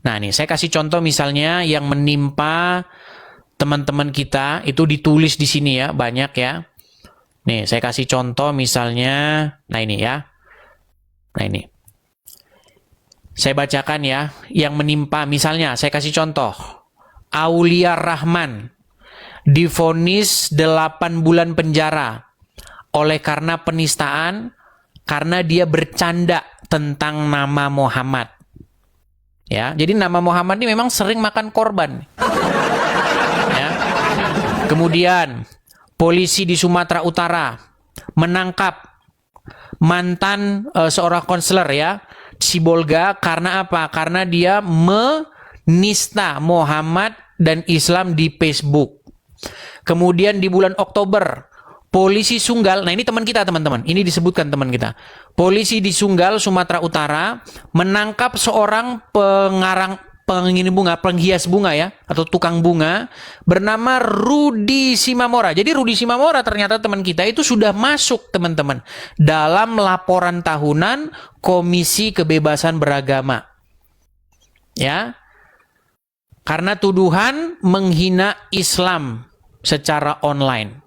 Nah, nih saya kasih contoh misalnya yang menimpa teman-teman kita itu ditulis di sini ya, banyak ya. Nih, saya kasih contoh misalnya, nah ini ya. Nah ini. Saya bacakan ya, yang menimpa misalnya, saya kasih contoh. Aulia Rahman divonis 8 bulan penjara oleh karena penistaan karena dia bercanda tentang nama Muhammad. Ya, jadi nama Muhammad ini memang sering makan korban. Kemudian, polisi di Sumatera Utara menangkap mantan seorang konselor ya, Sibolga, karena apa? Karena dia menista Muhammad dan Islam di Facebook. Kemudian di bulan Oktober, polisi Sunggal, nah ini teman kita teman-teman, ini disebutkan teman kita. Polisi di Sunggal, Sumatera Utara menangkap seorang penghias bunga ya, atau tukang bunga bernama Rudi Simamora. Jadi Rudi Simamora ternyata teman kita itu sudah masuk teman-teman dalam laporan tahunan Komisi Kebebasan Beragama. Ya. Karena tuduhan menghina Islam secara online.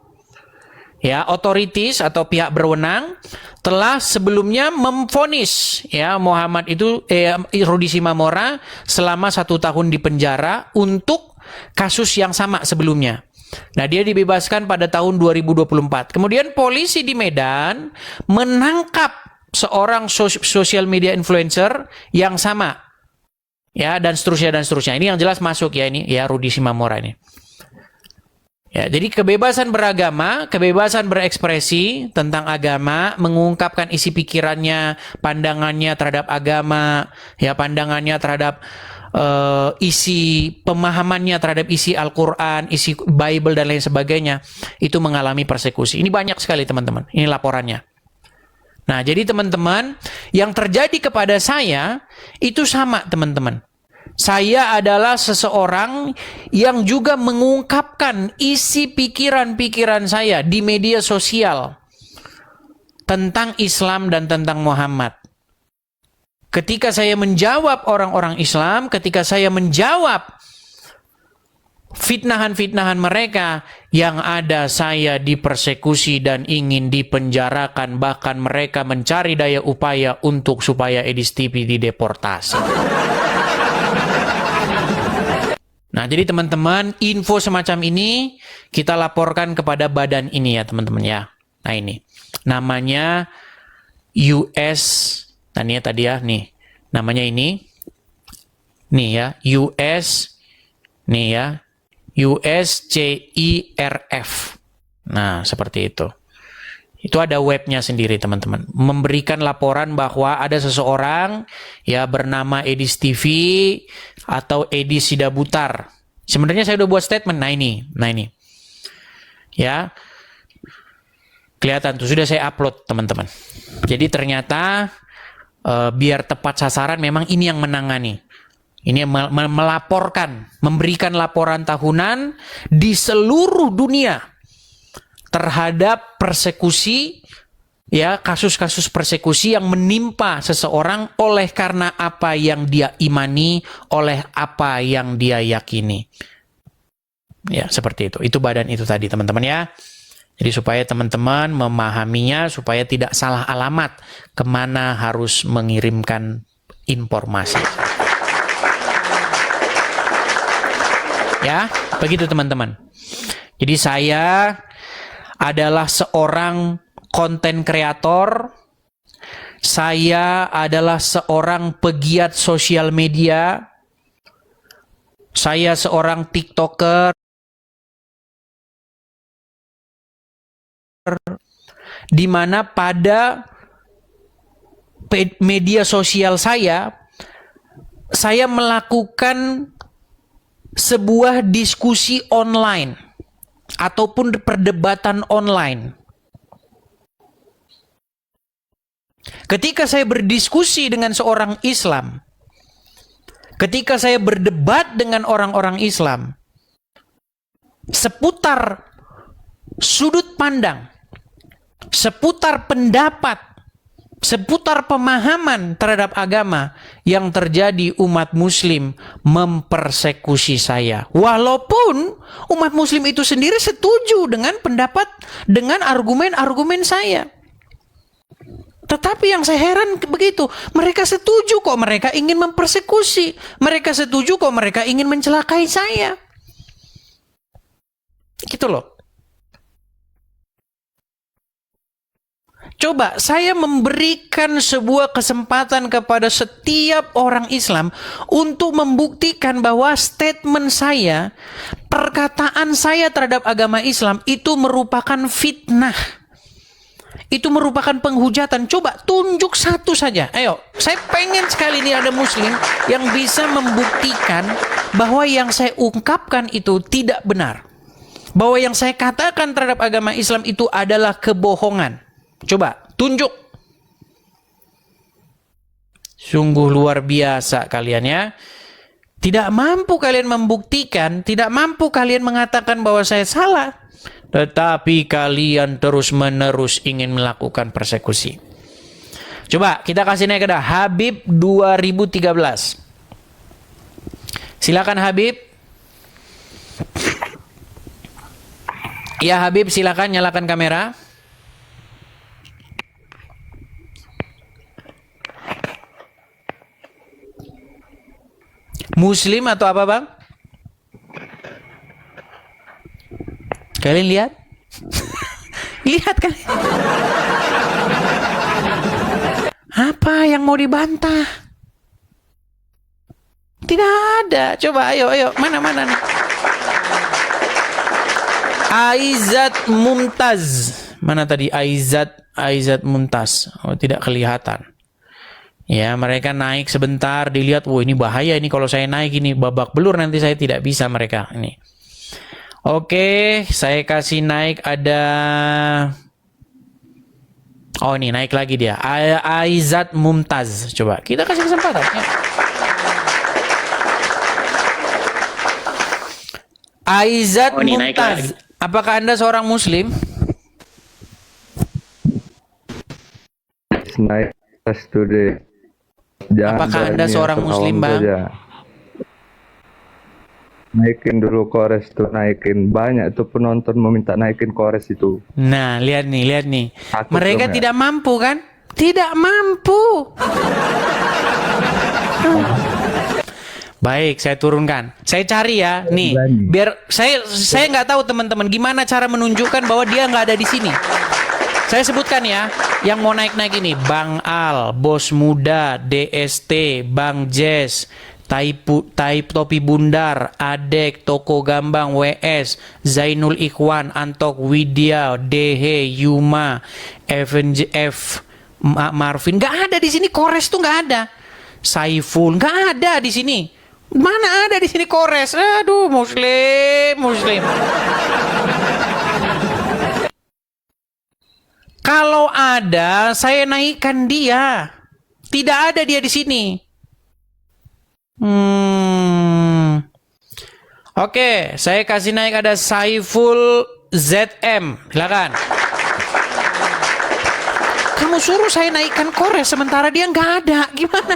Ya, otoritas atau pihak berwenang telah sebelumnya memvonis ya Muhammad itu Rudi Simamora selama 1 tahun di penjara untuk kasus yang sama sebelumnya. Nah, dia dibebaskan pada tahun 2024. Kemudian polisi di Medan menangkap seorang social media influencer yang sama. Ya, dan seterusnya dan seterusnya. Ini yang jelas masuk ya ini ya Rudi Simamora ini. Ya, jadi kebebasan beragama, kebebasan berekspresi tentang agama, mengungkapkan isi pikirannya, pandangannya terhadap agama, ya pandangannya terhadap isi pemahamannya terhadap isi Al-Quran, isi Bible dan lain sebagainya, itu mengalami persekusi. Ini banyak sekali teman-teman, ini laporannya. Nah, jadi teman-teman, yang terjadi kepada saya itu sama teman-teman. Saya adalah seseorang yang juga mengungkapkan isi pikiran-pikiran saya di media sosial tentang Islam dan tentang Muhammad. Ketika saya menjawab orang-orang Islam, ketika saya menjawab fitnahan-fitnahan mereka, yang ada saya dipersekusi dan ingin dipenjarakan, bahkan mereka mencari daya upaya untuk supaya Edis TV dideportasi. Nah, jadi teman-teman, info semacam ini kita laporkan kepada badan ini ya teman-teman ya. Nah ini, namanya US, nah ini ya tadi ya, nih, namanya ini, nih ya, US, nih ya, USCIRF. Nah, seperti itu. Itu ada webnya sendiri teman-teman. Memberikan laporan bahwa ada seseorang ya bernama Edis TV atau Edis Sidabutar. Sebenarnya saya udah buat statement. Nah ini. Ya. Kelihatan tuh, sudah saya upload teman-teman. Jadi ternyata biar tepat sasaran memang ini yang menangani. Ini yang melaporkan, memberikan laporan tahunan di seluruh dunia terhadap persekusi, ya kasus-kasus persekusi yang menimpa seseorang oleh karena apa yang dia imani, oleh apa yang dia yakini. Ya seperti itu. Itu badan itu tadi teman-teman ya. Jadi supaya teman-teman memahaminya, supaya tidak salah alamat kemana harus mengirimkan informasi. Ya, begitu teman-teman. Jadi saya adalah seorang konten kreator, saya adalah seorang pegiat sosial media, saya seorang TikToker, di mana pada media sosial saya melakukan sebuah diskusi online ataupun perdebatan online. Ketika saya berdiskusi dengan seorang Islam, ketika saya berdebat dengan orang-orang Islam seputar sudut pandang, seputar pendapat, seputar pemahaman terhadap agama, yang terjadi umat muslim mempersekusi saya. Walaupun umat muslim itu sendiri setuju dengan pendapat, dengan argumen-argumen saya. Tetapi yang saya heran begitu, mereka setuju kok mereka ingin mempersekusi, mereka setuju kok mereka ingin mencelakai saya. Gitu loh. Coba saya memberikan sebuah kesempatan kepada setiap orang Islam untuk membuktikan bahwa statement saya, perkataan saya terhadap agama Islam itu merupakan fitnah. Itu merupakan penghujatan. Coba tunjuk satu saja. Ayo, saya pengen sekali ini ada muslim yang bisa membuktikan bahwa yang saya ungkapkan itu tidak benar. Bahwa yang saya katakan terhadap agama Islam itu adalah kebohongan. Coba, tunjuk. Sungguh luar biasa kalian ya. Tidak mampu kalian membuktikan, tidak mampu kalian mengatakan bahwa saya salah. Tetapi kalian terus-menerus ingin melakukan persekusi. Coba, kita kasih naik ke Habib 2013. Silakan Habib. Ya Habib, silakan nyalakan kamera. Muslim atau apa bang? Kalian lihat? Lihat kan? Apa yang mau dibantah? Tidak ada. Coba ayo. Mana nih? Aizat Mumtaz. Mana tadi Aizat Mumtaz? Oh, tidak kelihatan. Ya, mereka naik sebentar, dilihat, wah ini bahaya ini kalau saya naik ini babak belur, nanti saya tidak bisa mereka ini. Oke, saya kasih naik ada. Oh ini naik lagi dia. Aizat Mumtaz. Coba kita kasih kesempatan. Ya. Aizat Mumtaz. Apakah Anda seorang Muslim? Naik kelas today. Apakah Anda seorang Muslim, Bang? Naikin dulu kores tuh, naikin. Banyak tuh penonton meminta naikin kores itu. Nah, lihat nih. Takut Mereka dong, tidak mampu kan? Tidak mampu. Baik, saya turunkan. Saya cari ya, nih. Biar saya nggak tahu teman-teman gimana cara menunjukkan bahwa dia nggak ada di sini. Saya sebutkan ya, yang mau naik-naik ini, Bang Al, Bos Muda, DST, Bang Jess, Topi Bundar, Adek, Toko Gambang, WS, Zainul Ikhwan, Antok, Widya, Dehe, Yuma, FNJF, Marvin. Nggak ada di sini, Kores tuh nggak ada. Saiful, nggak ada di sini. Mana ada di sini Kores? Aduh, Muslim. Kalau ada, saya naikkan dia. Tidak ada dia di sini. Oke, saya kasih naik ada Saiful ZM. Silakan. Kamu suruh saya naikkan Kores sementara dia nggak ada. Gimana?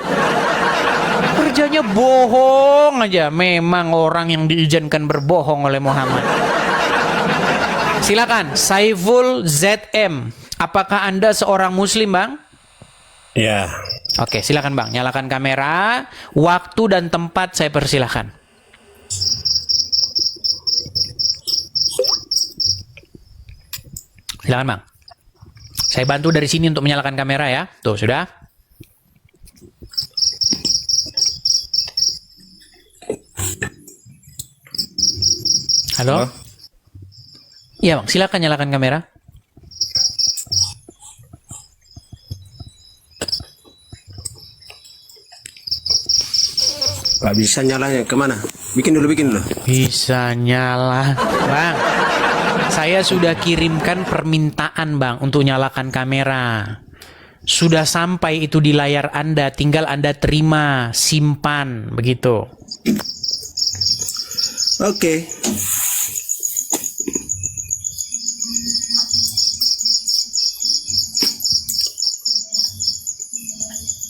Kerjanya bohong aja. Memang orang yang diizinkan berbohong oleh Muhammad. Silakan, Saiful ZM. Apakah Anda seorang Muslim, Bang? Ya. Oke, silakan Bang, nyalakan kamera. Waktu dan tempat saya persilahkan. Silakan Bang. Saya bantu dari sini untuk menyalakan kamera ya. Tuh, sudah. Halo? Iya Bang, silakan nyalakan kamera. Gak bisa nyalanya, kemana? Bikin dulu. Bisa nyala. Bang, saya sudah kirimkan permintaan Bang untuk nyalakan kamera. Sudah sampai itu di layar Anda, tinggal Anda terima, simpan, begitu. Oke.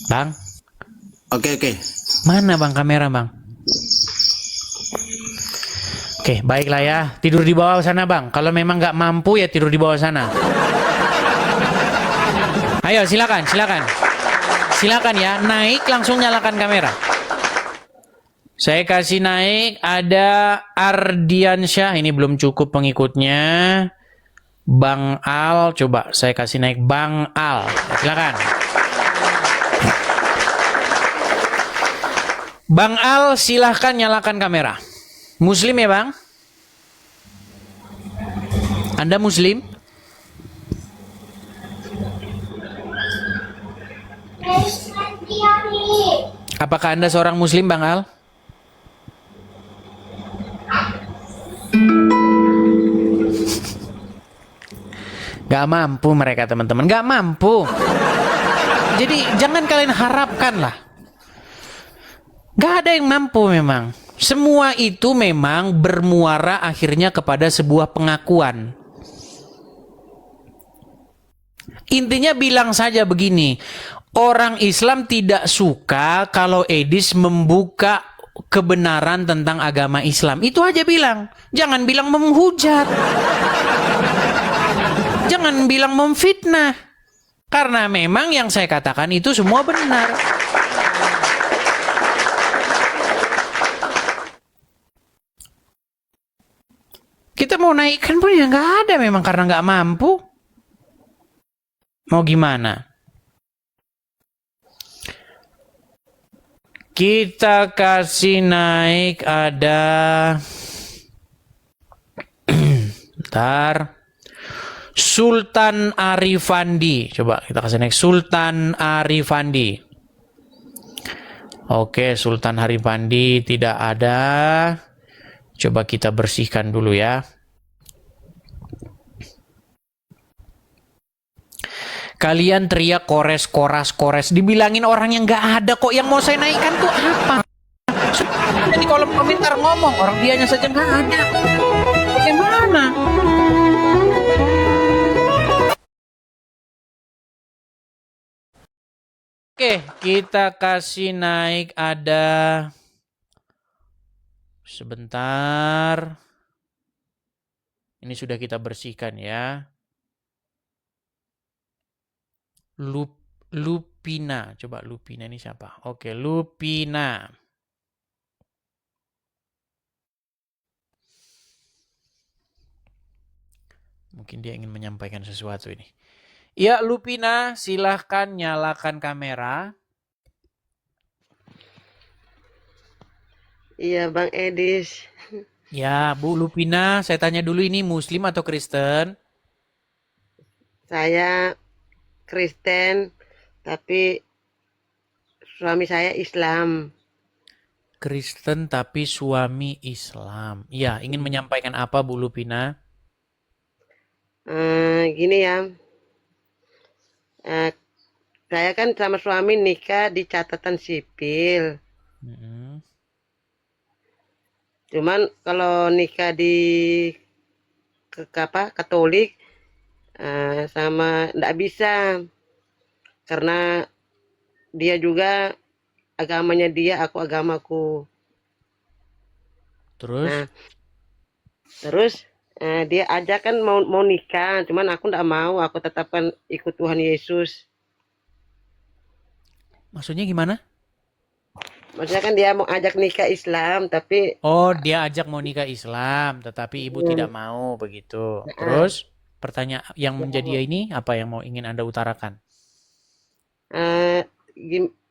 Bang? Oke. Mana Bang kamera Bang? Oke, baiklah ya. Tidur di bawah sana Bang. Kalau memang nggak mampu ya tidur di bawah sana. Ayo silakan. Silakan ya, naik langsung nyalakan kamera. Saya kasih naik ada Ardiansyah, ini belum cukup pengikutnya. Bang Al, coba saya kasih naik Bang Al. Silakan. Bang Al, silahkan nyalakan kamera. Muslim ya Bang? Anda Muslim? Apakah Anda seorang Muslim Bang Al? Gak mampu mereka teman-teman, gak mampu. Jadi jangan kalian harapkan lah. Gak ada yang mampu memang. Semua itu memang bermuara akhirnya kepada sebuah pengakuan. Intinya bilang saja begini, orang Islam tidak suka kalau Edis membuka kebenaran tentang agama Islam. Itu aja bilang. Jangan bilang menghujat. Jangan bilang memfitnah. Karena memang yang saya katakan itu semua benar. Kita mau naikkan pun ya nggak ada memang karena nggak mampu. Mau gimana? Kita kasih naik ada Bentar. Sultan Arifandi. Coba kita kasih next. Sultan Arifandi. Oke, Sultan Arifandi tidak ada. Coba kita bersihkan dulu ya. Kalian teriak kores, koras, kores. Dibilangin orang yang nggak ada kok. Yang mau saya naikkan tuh apa? Di kolom komentar ngomong. Orang dianya saja nggak ada. Bagaimana? Oke, kita kasih naik ada sebentar. Ini sudah kita bersihkan ya. Lupina. Coba Lupina ini siapa? Oke, Lupina. Mungkin dia ingin menyampaikan sesuatu ini. Ya, Lupina, silahkan nyalakan kamera. Iya, Bang Edis. Ya, Bu Lupina, saya tanya dulu ini Muslim atau Kristen? Saya Kristen, tapi suami saya Islam. Kristen tapi suami Islam. Ya, ingin menyampaikan apa Bu Lupina? Gini ya, saya kan sama suami nikah di catatan sipil. Cuman kalau nikah di Katolik sama ndak bisa, karena dia juga agamanya dia, aku agamaku. Terus? Terus dia ajak kan mau nikah, cuman aku ndak mau, aku tetapkan ikut Tuhan Yesus. Maksudnya gimana? Maksudnya kan dia mau ajak nikah Islam, tapi Oh, dia ajak mau nikah Islam, tetapi ibu tidak mau begitu. Terus pertanyaan yang menjadi ini apa yang mau ingin Anda utarakan?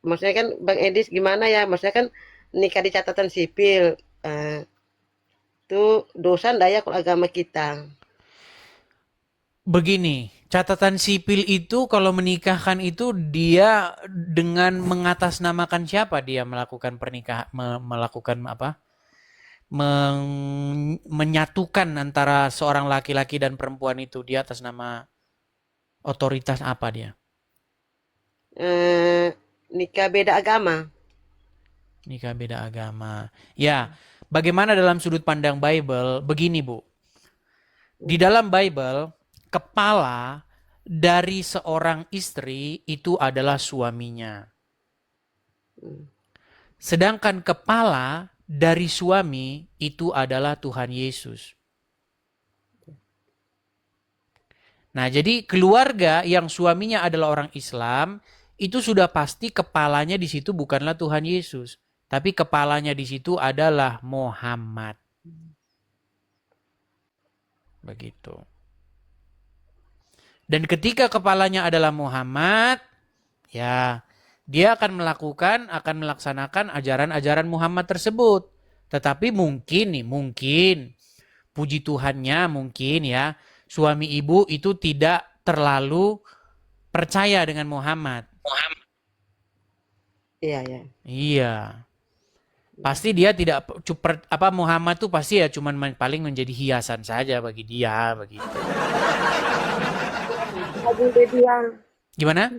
Maksudnya kan Bang Edis gimana ya? Maksudnya kan nikah di catatan sipil, itu dosa ndak ya kalau agama kita? Begini, catatan sipil itu kalau menikahkan itu dia dengan mengatasnamakan siapa dia melakukan pernikahan, melakukan apa? Menyatukan antara seorang laki-laki dan perempuan itu dia atas nama otoritas apa dia? Nikah beda agama. Nikah beda agama. Ya, bagaimana dalam sudut pandang Bible? Begini, Bu. Di dalam Bible, kepala dari seorang istri itu adalah suaminya. Sedangkan kepala dari suami itu adalah Tuhan Yesus. Nah, jadi keluarga yang suaminya adalah orang Islam, itu sudah pasti kepalanya di situ bukanlah Tuhan Yesus, tapi kepalanya di situ adalah Muhammad. Begitu. Dan ketika kepalanya adalah Muhammad, ya, dia akan melaksanakan ajaran-ajaran Muhammad tersebut. Tetapi mungkin, puji Tuhannya mungkin ya, suami ibu itu tidak terlalu percaya dengan Muhammad. Iya. Iya. Pasti dia tidak Muhammad tuh pasti ya cuman paling menjadi hiasan saja bagi dia begitu. Daging beduang. Gimana?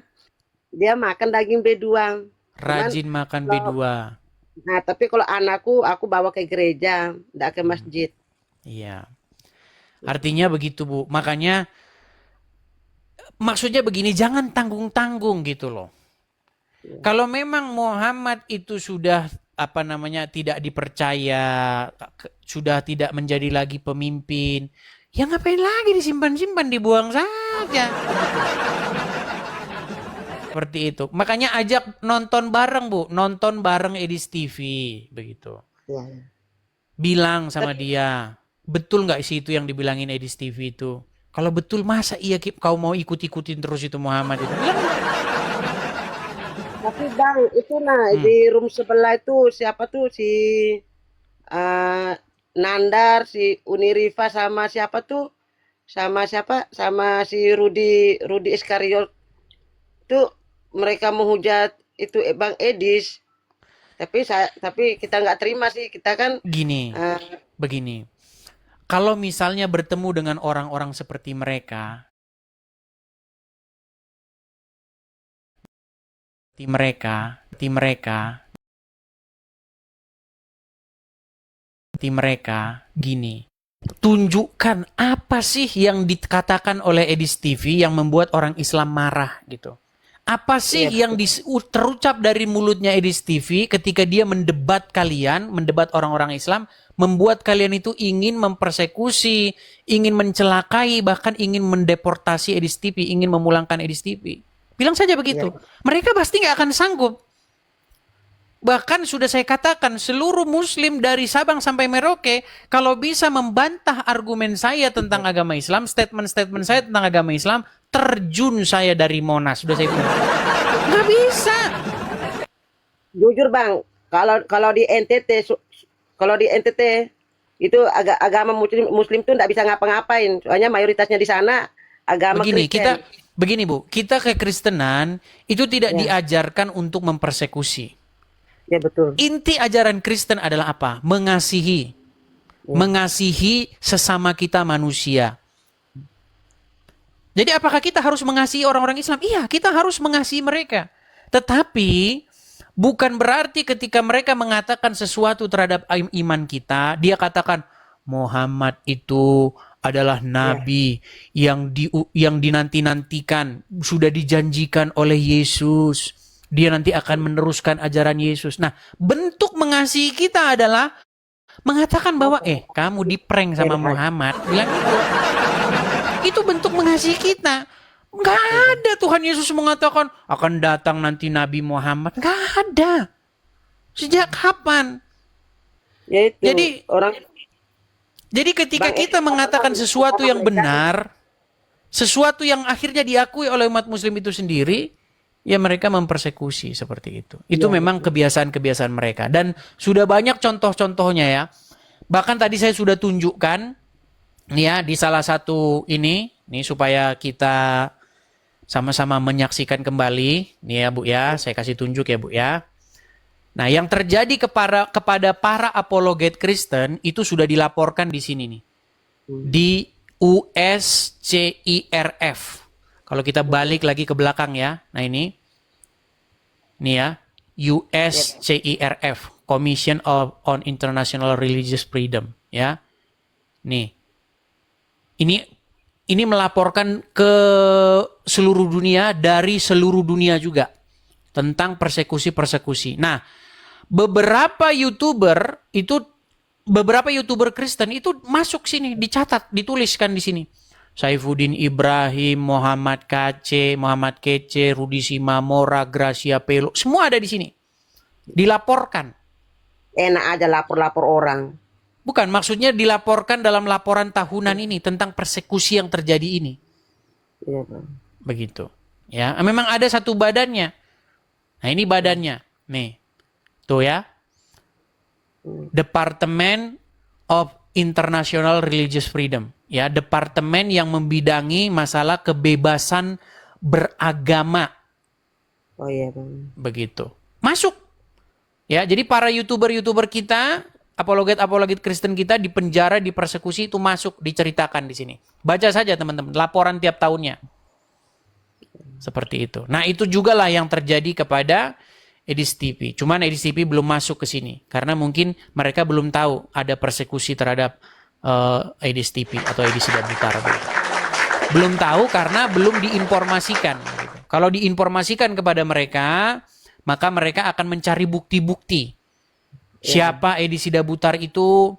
Dia makan daging beduang. Rajin makan bedua. Nah, tapi kalau anakku aku bawa ke gereja, enggak ke masjid. Iya. Artinya begitu, Bu. Makanya maksudnya begini, jangan tanggung-tanggung gitu loh. Kalau memang Muhammad itu sudah tidak dipercaya, sudah tidak menjadi lagi pemimpin, ya ngapain lagi disimpan-simpan, dibuang saja. Seperti itu. Makanya ajak nonton bareng, Bu. Nonton bareng Edis TV. Begitu. Bilang sama dia, betul nggak sih itu yang dibilangin Edis TV itu? Kalau betul, masa iya kau mau ikut-ikutin terus itu Muhammad itu? Tapi Bang, itu di room sebelah itu siapa tuh si Nandar, si Uniriva sama siapa tuh sama siapa? Sama si Rudi Iskariot itu mereka menghujat itu Bang Edis. Tapi kita nggak terima sih. Kita kan Begini. Kalau misalnya bertemu dengan orang-orang seperti mereka, gini. Tunjukkan apa sih yang dikatakan oleh Edis TV yang membuat orang Islam marah gitu. Apa sih yang terucap dari mulutnya Edis TV ketika dia mendebat kalian, mendebat orang-orang Islam, membuat kalian itu ingin mempersekusi, ingin mencelakai, bahkan ingin mendeportasi Edis TV, ingin memulangkan Edis TV. Bilang saja begitu. Mereka pasti nggak akan sanggup. Bahkan sudah saya katakan, seluruh muslim dari Sabang sampai Merauke, kalau bisa membantah argumen saya tentang agama Islam, statement-statement saya tentang agama Islam, terjun saya dari Monas. Sudah saya bilang. Nggak bisa. jujur Bang, kalau di NTT itu agama muslim tuh nggak bisa ngapa-ngapain. Soalnya mayoritasnya di sana agama Kristen. Begini Bu, kita kekristenan itu tidak diajarkan untuk mempersekusi. Ya betul. Inti ajaran Kristen adalah apa? Mengasihi. Mengasihi sesama kita manusia. Jadi apakah kita harus mengasihi orang-orang Islam? Iya, kita harus mengasihi mereka. Tetapi bukan berarti ketika mereka mengatakan sesuatu terhadap iman kita, dia katakan Muhammad itu adalah nabi yang dinanti-nantikan, sudah dijanjikan oleh Yesus. Dia nanti akan meneruskan ajaran Yesus. Nah, bentuk mengasihi kita adalah mengatakan bahwa kamu diprank sama Muhammad. Bilang itu. Itu bentuk mengasihi kita. Nggak ada Tuhan Yesus mengatakan akan datang nanti Nabi Muhammad. Nggak ada. Sejak kapan? Jadi ketika kita mengatakan sesuatu yang benar, sesuatu yang akhirnya diakui oleh umat muslim itu sendiri, ya mereka mempersekusi seperti itu. Itu memang kebiasaan-kebiasaan mereka. Dan sudah banyak contoh-contohnya ya. Bahkan tadi saya sudah tunjukkan ya di salah satu ini supaya kita sama-sama menyaksikan kembali. Nih ya Bu ya, saya kasih tunjuk ya Bu ya. Nah, yang terjadi kepada para apologet Kristen itu sudah dilaporkan di sini nih. Di USCIRF. Kalau kita balik lagi ke belakang ya. Nah ini ya, USCIRF, Commission on International Religious Freedom ya. Nih. Ini melaporkan ke seluruh dunia, dari seluruh dunia juga tentang persekusi-persekusi. Nah, beberapa YouTuber Kristen itu masuk sini, dicatat, dituliskan di sini. Saifuddin Ibrahim, Muhammad Kece, Rudi Simamora, Gracia Pelo, semua ada di sini. Dilaporkan. Enak aja lapor-lapor orang. Bukan, maksudnya dilaporkan dalam laporan tahunan ini tentang persekusi yang terjadi ini. Iya, Bang. Begitu. Ya, memang ada satu badannya. Nah, ini badannya. Nih. Tuh ya. Department of International Religious Freedom. Ya, departemen yang membidangi masalah kebebasan beragama. Oh iya, Bang. Begitu. Masuk. Ya, jadi para YouTuber kita, apologet Kristen kita dipenjara, dipersekusi, itu masuk, diceritakan di sini. Baca saja teman-teman, laporan tiap tahunnya. Seperti itu. Nah, itu juga lah yang terjadi kepada Edis TV. Cuman Edis TV belum masuk ke sini karena mungkin mereka belum tahu ada persekusi terhadap Edis TV atau Edis Tidak Butar. Belum tahu karena belum diinformasikan. Gitu. Kalau diinformasikan kepada mereka, maka mereka akan mencari bukti-bukti. Siapa Edis Tidak Butar itu?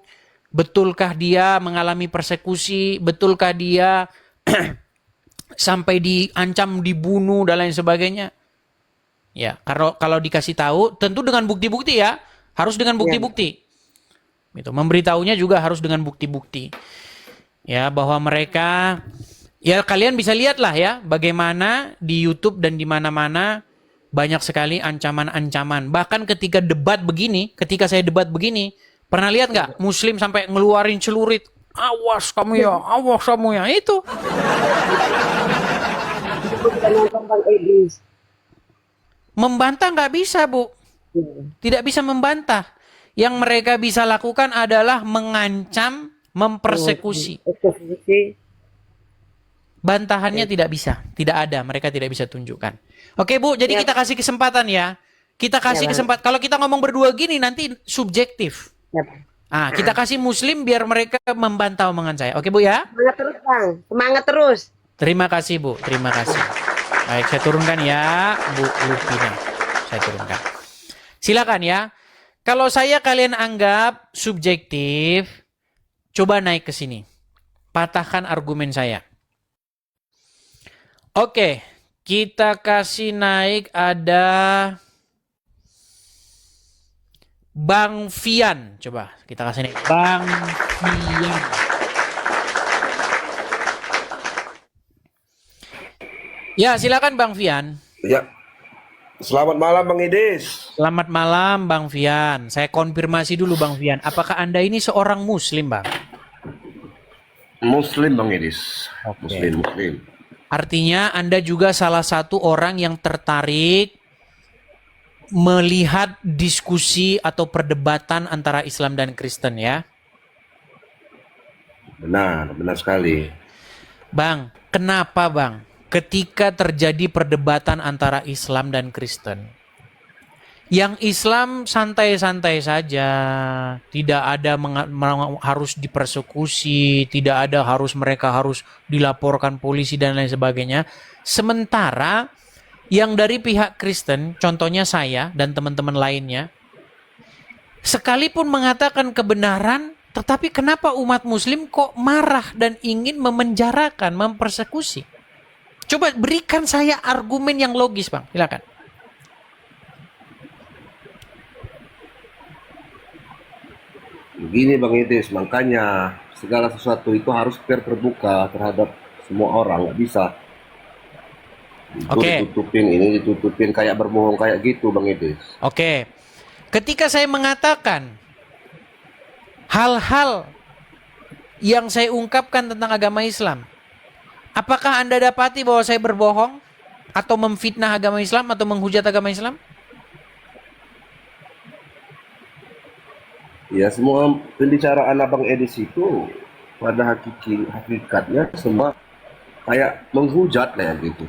Betulkah dia mengalami persekusi? Betulkah dia sampai diancam, dibunuh dan lain sebagainya? Ya, kalau dikasih tahu, tentu dengan bukti-bukti ya, harus dengan bukti-bukti. Gitu. Memberitahunya juga harus dengan bukti-bukti. Ya, bahwa mereka, ya kalian bisa lihatlah ya, bagaimana di YouTube dan di mana-mana banyak sekali ancaman-ancaman. Bahkan ketika saya debat begini, pernah lihat nggak Muslim sampai ngeluarin celurit, Awas kamu ya, awas kamu ya. Itu. Membantah nggak bisa, Bu. Tidak bisa membantah. Yang mereka bisa lakukan adalah mengancam, mempersekusi. Bantahannya tidak bisa. Tidak ada. Mereka tidak bisa tunjukkan. Oke, Bu. Jadi kita kasih kesempatan ya. Kita kasih kesempatan. Kalau kita ngomong berdua gini nanti subjektif. Kita kasih Muslim biar mereka membantah omongan saya. Oke, Bu ya? Semangat terus, Bang. Semangat terus. Terima kasih, Bu. Terima kasih. Baik, saya turunkan ya, Bu Lupina. Saya turunkan. Silakan ya. Kalau saya kalian anggap subjektif, coba naik ke sini. Patahkan argumen saya. Oke, kita kasih naik ada Bang Fian. Coba kita kasih naik Bang Fian. Ya, silakan Bang Fian. Ya. Selamat malam Bang Idis. Selamat malam Bang Fian. Saya konfirmasi dulu Bang Fian. Apakah Anda ini seorang Muslim, Bang? Muslim Bang Idis. Oke. Muslim. Artinya Anda juga salah satu orang yang tertarik melihat diskusi atau perdebatan antara Islam dan Kristen ya? Benar sekali. Bang, kenapa Bang? Ketika terjadi perdebatan antara Islam dan Kristen, yang Islam santai-santai saja, tidak ada harus dipersekusi, tidak ada mereka harus dilaporkan polisi dan lain sebagainya. Sementara yang dari pihak Kristen, contohnya saya dan teman-teman lainnya, sekalipun mengatakan kebenaran, tetapi kenapa umat Muslim kok marah dan ingin memenjarakan, mempersekusi? Coba berikan saya argumen yang logis, Bang. Silakan. Begini Bang Idis, makanya segala sesuatu itu harus terbuka terhadap semua orang, nggak bisa. Ditutupin kayak berbohong kayak gitu Bang Idis. Oke. Ketika saya mengatakan hal-hal yang saya ungkapkan tentang agama Islam, apakah Anda dapati bahwa saya berbohong atau memfitnah agama Islam atau menghujat agama Islam? Ya, semua pembicaraan Abang Edis itu pada hakikatnya semua kayak menghujat lah gitu.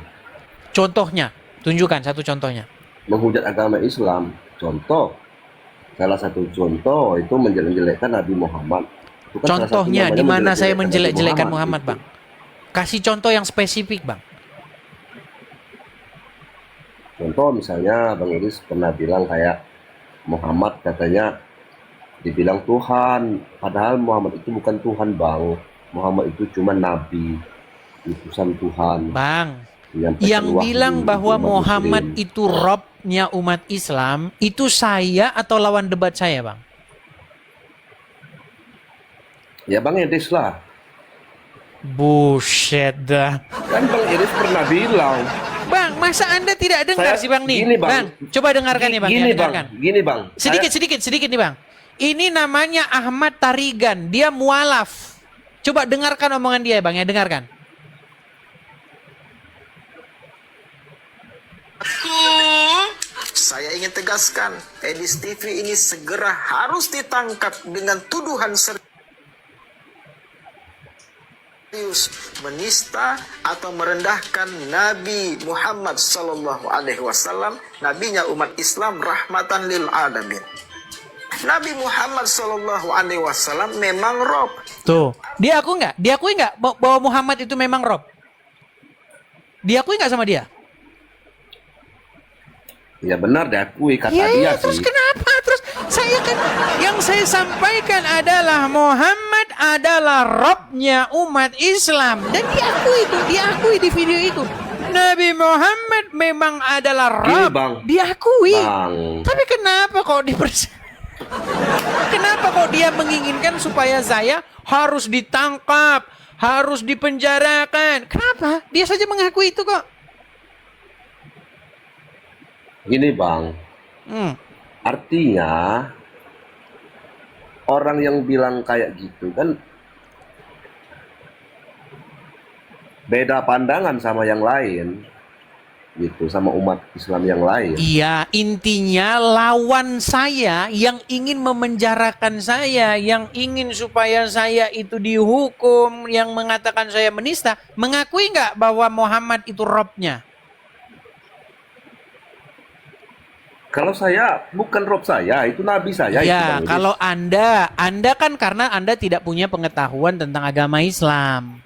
Contohnya, tunjukkan satu contohnya. Menghujat agama Islam. Salah satu contoh itu menjelek-jelekkan Nabi Muhammad. Itu kan contohnya di mana saya menjelek-jelekan Muhammad, Bang? Kasih contoh yang spesifik, Bang. Contoh misalnya Bang Idris pernah bilang kayak Muhammad katanya dibilang Tuhan, padahal Muhammad itu bukan Tuhan, Bang. Muhammad itu cuma nabi, utusan Tuhan. Bang, yang bilang bahwa Muhammad itu Robnya umat Islam, itu saya atau lawan debat saya, Bang? Ya Bang Idris lah. Buset dah. Kan Bang Idris pernah bilang. Bang, masa Anda tidak dengar sih Bang nih? Gini, Bang. Coba dengarkan nih Bang. Gini Bang. Sedikit nih Bang. Ini namanya Ahmad Tarigan. Dia mualaf. Coba dengarkan omongan dia Bang ya, dengarkan. Saya ingin tegaskan, Edis TV ini segera harus ditangkap dengan tuduhan serius menista atau merendahkan Nabi Muhammad Sallallahu Alaihi Wasallam, nabinya umat Islam, rahmatan lil alamin. Nabi Muhammad Sallallahu Alaihi Wasallam memang Rob. Tuh, diakui nggak bahwa Muhammad itu memang Rob? Diakui nggak sama dia? Ya benar diakui kata ya, dia terus sih. Kenapa? Terus saya kan yang saya sampaikan adalah Muhammad adalah Robnya umat Islam dan diakui di video itu. Nabi Muhammad memang adalah Rob. Diakui. Tapi kenapa kok kenapa kok dia menginginkan supaya saya harus ditangkap, harus dipenjarakan? Kenapa? Dia saja mengakui itu kok. Gini Bang, artinya orang yang bilang kayak gitu kan beda pandangan sama yang lain, gitu, sama umat Islam yang lain. Iya, intinya lawan saya yang ingin memenjarakan saya, yang ingin supaya saya itu dihukum, yang mengatakan saya menista, mengakui nggak bahwa Muhammad itu Robnya? Kalau saya bukan Rob saya, itu Nabi saya. itu Ya, Bang Idris. kalau Anda kan karena Anda tidak punya pengetahuan tentang agama Islam.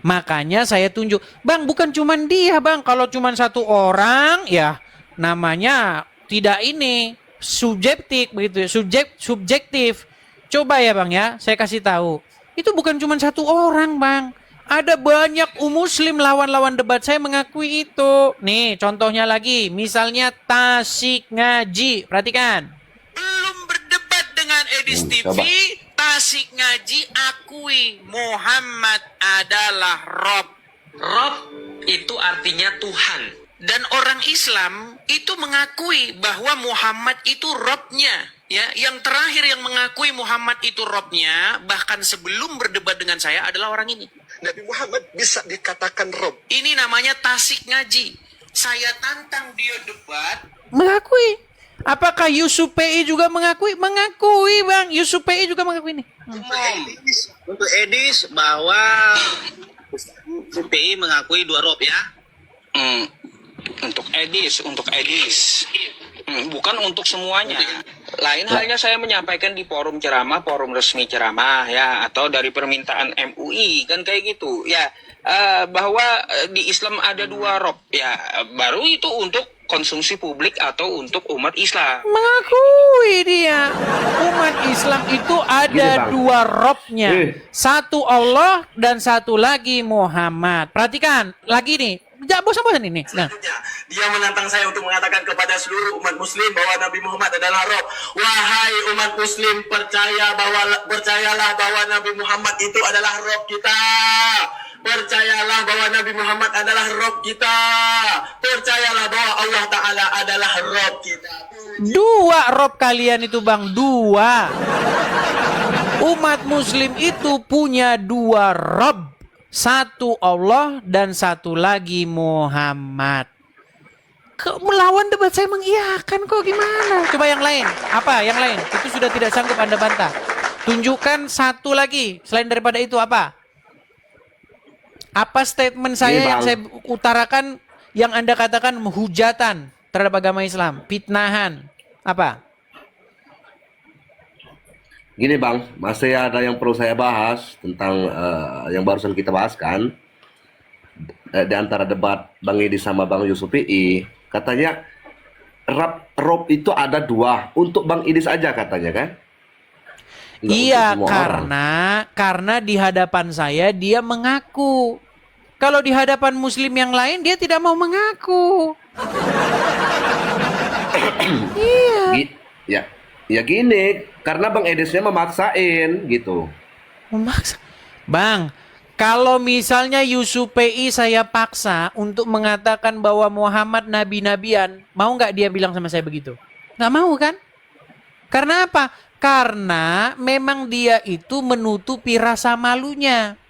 Makanya saya tunjuk, Bang, bukan cuman dia, Bang. Kalau cuman satu orang, ya namanya tidak ini subjektif begitu ya, subjektif. Coba ya, Bang ya, saya kasih tahu. Itu bukan cuman satu orang, Bang. Ada banyak muslim lawan-lawan debat saya mengakui itu. Nih, contohnya lagi, misalnya Tasik Ngaji. Perhatikan. Belum berdebat dengan Edis TV, coba. Tasik Ngaji akui Muhammad adalah Rob. Rob itu artinya Tuhan. Dan orang Islam itu mengakui bahwa Muhammad itu Robnya. Ya, yang terakhir yang mengakui Muhammad itu Robnya, bahkan sebelum berdebat dengan saya adalah orang ini. Nabi Muhammad bisa dikatakan Rob. Ini namanya Tasik Ngaji. Saya tantang dia debat. Mengakui. Apakah Yusuf PI juga mengakui? Mengakui, Bang. Yusuf PI juga mengakui ini. Untuk Edis bahwa PI mengakui 2 Rob ya. Untuk Edis. Bukan untuk semuanya. Lain halnya saya menyampaikan di forum ceramah, forum resmi ceramah ya, atau dari permintaan MUI kan kayak gitu ya, bahwa di Islam ada 2 Rob ya, baru itu untuk konsumsi publik atau untuk umat Islam. Mengakui dia. Umat Islam itu ada Gini, Bang. 2 Robnya. Satu Allah dan satu lagi Muhammad. Perhatikan, lagi nih. Jangan bosan-bosan ini. Nah. Dia menantang saya untuk mengatakan kepada seluruh umat muslim bahwa Nabi Muhammad adalah Rob. Wahai umat muslim, percayalah bahwa Nabi Muhammad itu adalah Rob kita. Percayalah bahwa Nabi Muhammad adalah Rob kita. Percayalah bahwa Allah Ta'ala adalah Rob kita. 2 Rob kalian itu, Bang. 2. Umat muslim itu punya 2 Rob. Satu Allah dan satu lagi Muhammad. Melawan debat saya mengiyakan kok, gimana? Coba yang lain. Apa yang lain? Itu sudah tidak sanggup Anda bantah. Tunjukkan satu lagi. Selain daripada itu apa? Apa statement saya yang saya utarakan yang Anda katakan hujatan terhadap agama Islam? Fitnahan. Apa? Gini Bang, masih ada yang perlu saya bahas tentang yang barusan kita bahas kan, di antara debat Bang Edi sama Bang Yusuf PI, katanya Rob itu ada 2 untuk Bang Idis aja katanya kan? Nggak Iya, untuk semua orang. karena di hadapan saya dia mengaku. Kalau di hadapan muslim yang lain dia tidak mau mengaku. Iya. Ya gini, karena Bang Edisnya memaksain gitu. Memaksa. Bang, kalau misalnya Yusuf PI saya paksa untuk mengatakan bahwa Muhammad nabi-nabian, mau nggak dia bilang sama saya begitu? Nggak mau kan? Karena apa? Karena memang dia itu menutupi rasa malunya.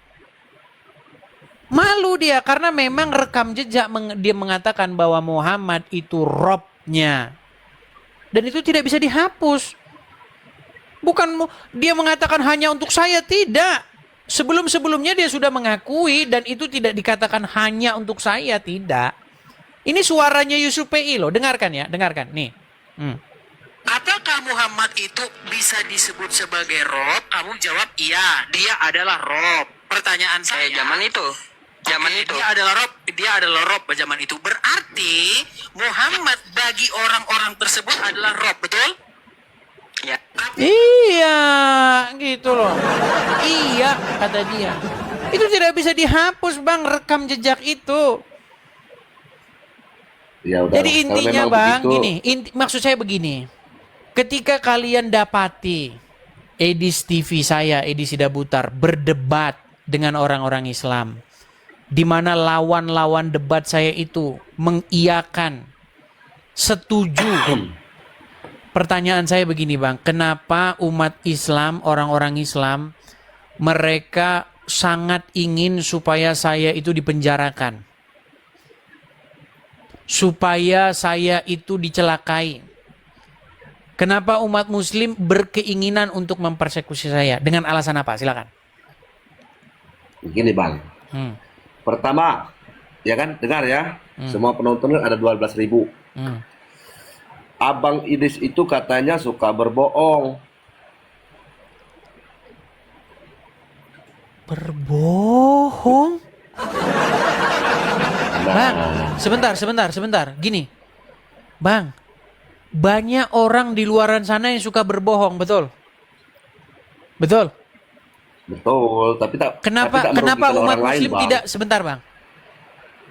Malu dia karena memang rekam jejak dia mengatakan bahwa Muhammad itu Robnya. Dan itu tidak bisa dihapus. Bukan dia mengatakan hanya untuk saya, tidak. Sebelum-sebelumnya dia sudah mengakui dan itu tidak dikatakan hanya untuk saya, tidak. Ini suaranya Yusuf PI loh, dengarkan ya, dengarkan. Nih. Apakah Muhammad itu bisa disebut sebagai Rob? Kamu jawab iya, dia adalah Rob. Pertanyaan saya, Zaman itu. Dia adalah Rob zaman itu. Berarti Muhammad bagi orang-orang tersebut adalah Rob, betul? Ya. Iya, gitu loh. Iya, kata dia. Itu tidak bisa dihapus, Bang, rekam jejak itu. Ya udah. Jadi intinya, memang Bang, begitu, gini, maksud saya begini. Ketika kalian dapati Edis TV saya, Edi Sidabutar, berdebat dengan orang-orang Islam, di mana lawan-lawan debat saya itu mengiyakan, setuju. Pertanyaan saya begini, Bang, kenapa umat Islam, orang-orang Islam, mereka sangat ingin supaya saya itu dipenjarakan. Supaya saya itu dicelakai. Kenapa umat muslim berkeinginan untuk mempersekusi saya? Dengan alasan apa? Silakan. Begini Bang. Pertama, ya kan, dengar ya. Semua penonton ada 12.000. Abang Idris itu katanya suka berbohong. Berbohong? Bang, sebentar. Gini. Bang, banyak orang di luaran sana yang suka berbohong, betul? Betul? Betul, tapi Kenapa tapi tak umat orang muslim lain, Bang. tidak, sebentar Bang.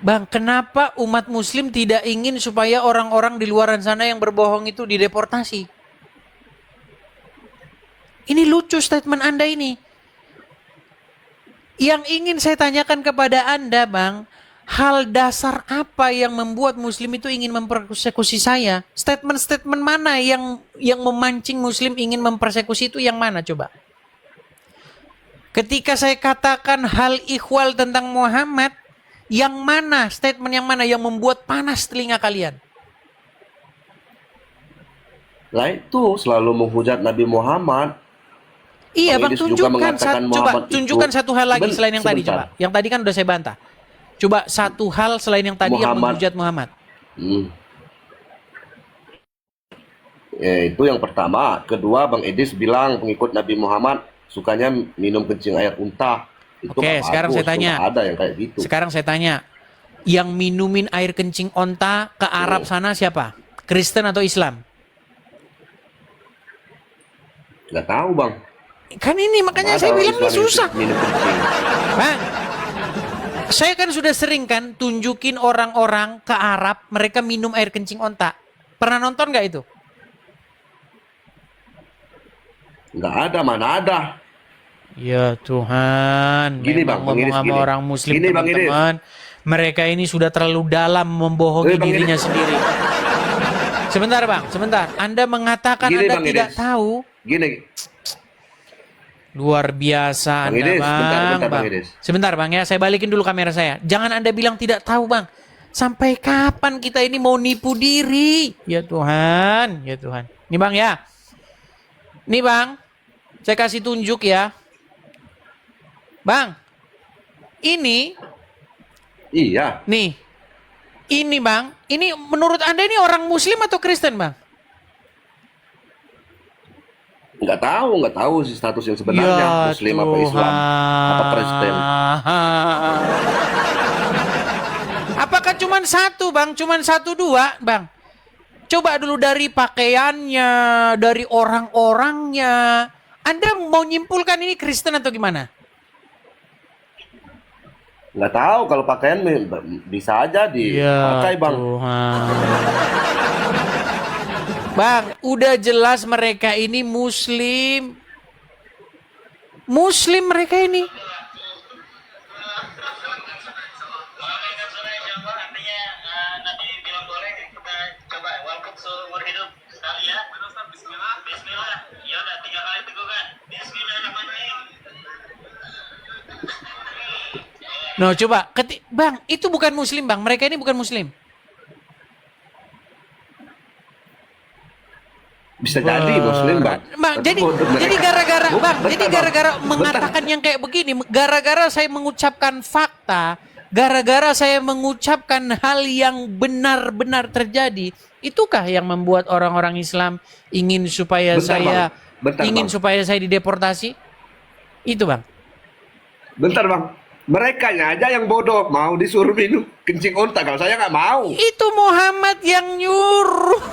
Bang, kenapa umat muslim tidak ingin supaya orang-orang di luaran sana yang berbohong itu dideportasi? Ini lucu statement Anda ini. Yang ingin saya tanyakan kepada Anda, Bang, hal dasar apa yang membuat muslim itu ingin mempersekusi saya? Statement-statement mana yang memancing muslim ingin mempersekusi itu yang mana coba? Ketika saya katakan hal ikhwal tentang Muhammad, yang mana, statement yang mana yang membuat panas telinga kalian? Lah itu selalu menghujat Nabi Muhammad. Iya Bang, Idris juga tunjukkan mengatakan Muhammad tunjukkan itu- satu hal lagi selain yang tadi sebentar. coba. Yang tadi kan udah saya bantah. Coba satu hal selain yang tadi yang Muhammad. menghujat Muhammad. Ya, itu yang pertama. Kedua, Bang Idris bilang pengikut Nabi Muhammad sukanya minum kencing air unta. Itu Oke, nggak sekarang bagus, saya tanya. nggak ada yang kayak gitu. Sekarang saya tanya, yang minumin air kencing onta ke Arab sana siapa? Kristen atau Islam? Nggak tahu Bang. Kan ini makanya Nggak saya ada bilang orang ini Islam susah. yang minum kencing. Bang, saya kan sudah sering kan tunjukin orang-orang ke Arab mereka minum air kencing onta. Pernah nonton nggak itu? Nggak ada, mana ada. Ya Tuhan, Gini, memang Bang, Bang ngomong Idris, sama gini. orang muslim Gini, Bang Idris. teman-teman. Mereka ini sudah terlalu dalam membohongi Bang dirinya Idris. sendiri. Sebentar Bang, sebentar. Anda mengatakan Gini, Anda Bang tidak Idris. tahu. Gini, Luar biasa Bang Anda Idris, Bang. bentar, Bang Bang. Idris. Sebentar Bang ya, saya balikin dulu kamera saya. Jangan Anda bilang tidak tahu Bang. Sampai kapan kita ini mau nipu diri? Ya Tuhan, ya Tuhan. Nih Bang ya. Nih Bang, saya kasih tunjuk ya. Bang, ini. Iya. Nih, ini Bang. Ini menurut Anda ini orang Muslim atau Kristen Bang? Nggak tahu sih status yang sebenarnya Ya Muslim apa Islam apa Kristen. Apakah cuma satu Bang? Cuma satu dua Bang? Coba dulu dari pakaiannya, dari orang-orangnya. Anda mau nyimpulkan ini Kristen atau gimana? Nggak tahu kalau pakaian bisa aja dipakai Bang. Tuhan. Bang, udah jelas mereka ini Muslim. Muslim mereka ini. No, coba, Bang, itu bukan Muslim, Bang. Mereka ini bukan Muslim. Bisa jadi Muslim Bang. Bang, Tapi jadi gara-gara Bang, Bentar, jadi Bang. gara-gara Bentar. mengatakan yang kayak begini, gara-gara saya mengucapkan fakta, gara-gara saya mengucapkan hal yang benar-benar terjadi, itukah yang membuat orang-orang Islam ingin supaya supaya saya dideportasi? Itu Bang. Bentar Bang. Mereka aja yang bodoh mau disuruh minum kencing onta, kalau saya nggak mau. Itu Muhammad yang nyuruh.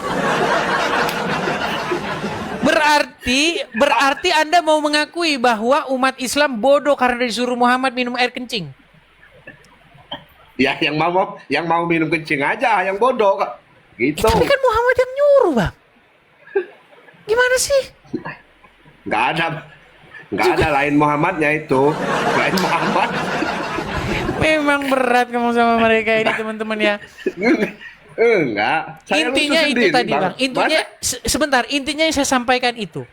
Berarti Anda mau mengakui bahwa umat Islam bodoh karena disuruh Muhammad minum air kencing. Ya yang mau minum kencing aja yang bodoh Kak. Gitu. Tapi kan Muhammad yang nyuruh, Bang. Gimana sih? Nggak ada lain Muhammadnya itu. Lain Muhammad. Memang berat kamu sama mereka ini teman-teman ya. Enggak. Saya Intinya lucu itu sendiri, tadi Bang. Intinya sebentar, intinya yang saya sampaikan itu.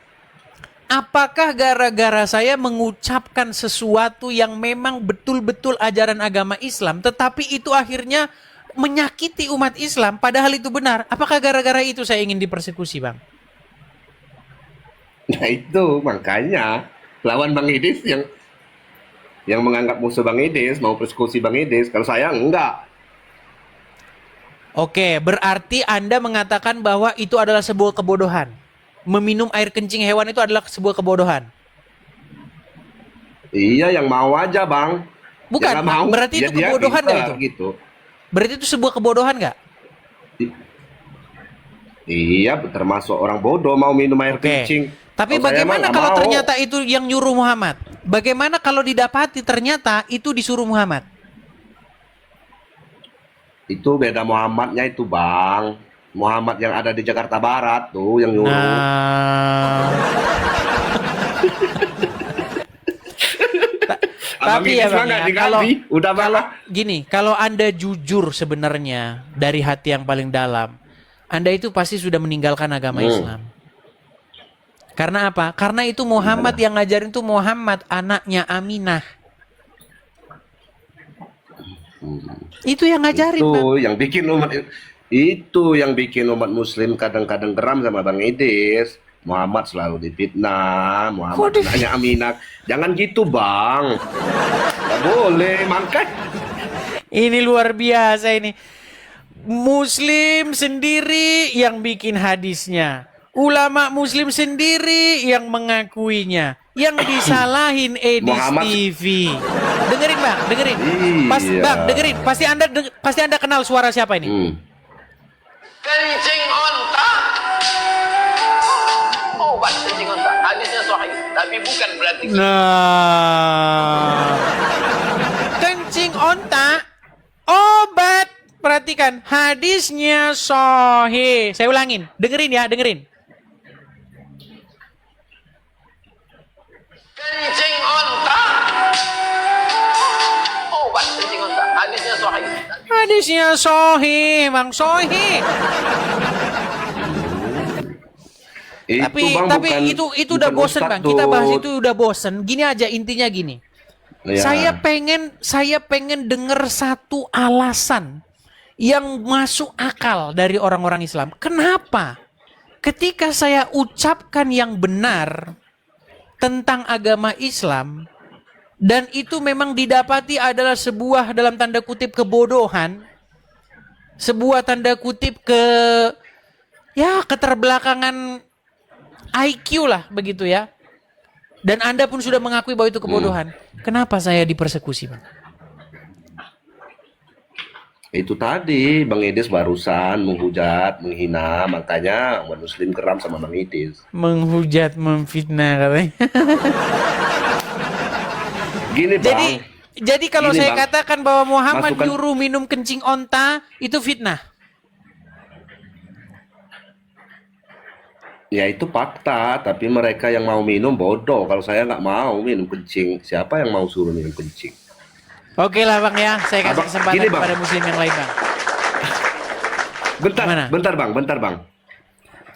apakah gara-gara saya mengucapkan sesuatu yang memang betul-betul ajaran agama Islam, tetapi itu akhirnya menyakiti umat Islam, padahal itu benar? Apakah gara-gara itu saya ingin dipersekusi, Bang? Nah itu makanya lawan Bang Idis yang menganggap musuh Bang Idis mau persekusi Bang Idis. Kalau saya enggak. Oke, berarti Anda mengatakan bahwa itu adalah sebuah kebodohan. Meminum air kencing hewan itu adalah sebuah kebodohan. Iya, yang mau aja Bang. Bukan, yang nggak mau, berarti ya itu dia kebodohan nggak pintar, itu? Gitu. Berarti itu sebuah kebodohan nggak? Iya, termasuk orang bodoh mau minum air kencing. Tapi Kalau saya bagaimana mah nggak kalau mau. ternyata itu yang nyuruh Muhammad? Bagaimana kalau didapati ternyata itu disuruh Muhammad? Itu beda Muhammadnya itu Bang. Muhammad yang ada di Jakarta Barat tuh yang nyuruh. Nah. Tapi ya Bang, ya, kalau gini, kalau Anda jujur sebenarnya dari hati yang paling dalam, Anda itu pasti sudah meninggalkan agama Islam. Karena apa? Karena itu Muhammad yang ngajarin itu Muhammad anaknya Aminah. Itu yang ngajarin, Itu Bang. yang bikin umat Muslim kadang-kadang geram sama Bang Idis. Muhammad selalu difitnah, Muhammad anaknya Aminah. Jangan gitu Bang. Nggak boleh, makanya. Ini luar biasa ini. Muslim sendiri yang bikin hadisnya. Ulama Muslim sendiri yang mengakuinya. Yang disalahin Edis TV. Dengerin Bang, dengerin. Bang, dengerin. Pasti Anda kenal suara siapa ini? Kencing onta. Obat kencing onta. Hadisnya sahih, tapi bukan berarti. Nah. Kencing onta obat. Perhatikan, hadisnya sahih. Saya ulangin. Dengerin ya, dengerin. Kencing onta. Obat kencing onta. Hadisnya sahih. Hadisnya sahih, Bang, sahih. Tapi itu udah bosen Bang. Kita bahas itu udah bosen. Gini aja intinya gini. Ya. Saya pengen denger satu alasan yang masuk akal dari orang-orang Islam. Kenapa? Ketika saya ucapkan yang benar tentang agama Islam dan itu memang didapati adalah sebuah dalam tanda kutip kebodohan, sebuah tanda kutip keterbelakangan IQ lah begitu ya. Dan Anda pun sudah mengakui bahwa itu kebodohan. Kenapa saya dipersekusi, Bang? Itu tadi Bang Idis barusan menghujat, menghina, makanya umat Muslim geram sama Bang Idis. Menghujat, memfitnah katanya. Gini Bang. Jadi kalau saya Bang, katakan bahwa Muhammad nyuruh minum kencing onta, itu fitnah. Ya itu fakta, tapi mereka yang mau minum bodoh. Kalau saya nggak mau minum kencing, siapa yang mau suruh minum kencing? Oke lah Bang ya, saya kasih kesempatan gini, Bang. kepada Muslim yang lain Bang.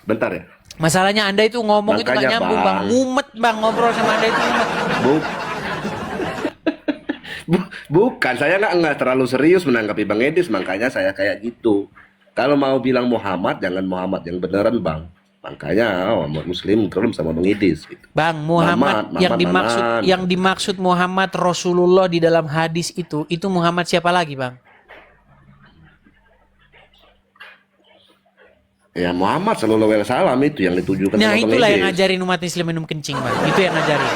Bentar ya. Masalahnya Anda itu ngomong itu nggak nyambung Bang. Mumet Bang, ngobrol sama Anda itu mumet. Bukan, saya nggak terlalu serius menanggapi Bang Idis, makanya saya kayak gitu. Kalau mau bilang Muhammad, jangan Muhammad yang beneran Bang. Makanya umat Muslim geram sama Bang Idis. Gitu. Bang, Muhammad yang dimaksud Muhammad Rasulullah di dalam hadis itu Muhammad siapa lagi Bang? Ya Muhammad sallallahu alaihi wasallam itu yang ditujukan nah, sama Bang itulah Idis. yang ngajarin umat Islam minum kencing Bang. Itu yang ngajarin.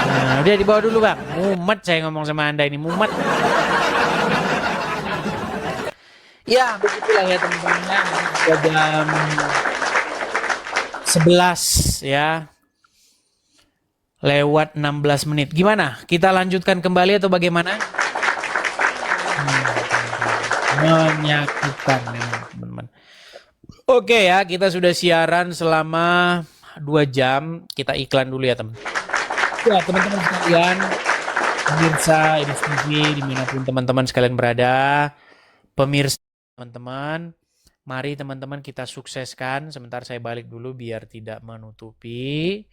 Nah, udah dibawa dulu Bang. Mumet saya ngomong sama Anda ini, mumet. Ya, begitulah ya teman-teman. Jam 11 ya. Lewat 16 menit. Gimana? Kita lanjutkan kembali atau bagaimana? Menyakitkan teman-teman. Oke ya, kita sudah siaran selama 2 jam. Kita iklan dulu ya teman. Ya teman-teman sekalian, pemirsa Edis TV dimanapun teman-teman sekalian berada, pemirsa teman-teman, mari teman-teman kita sukseskan. Sebentar saya balik dulu biar tidak menutupi.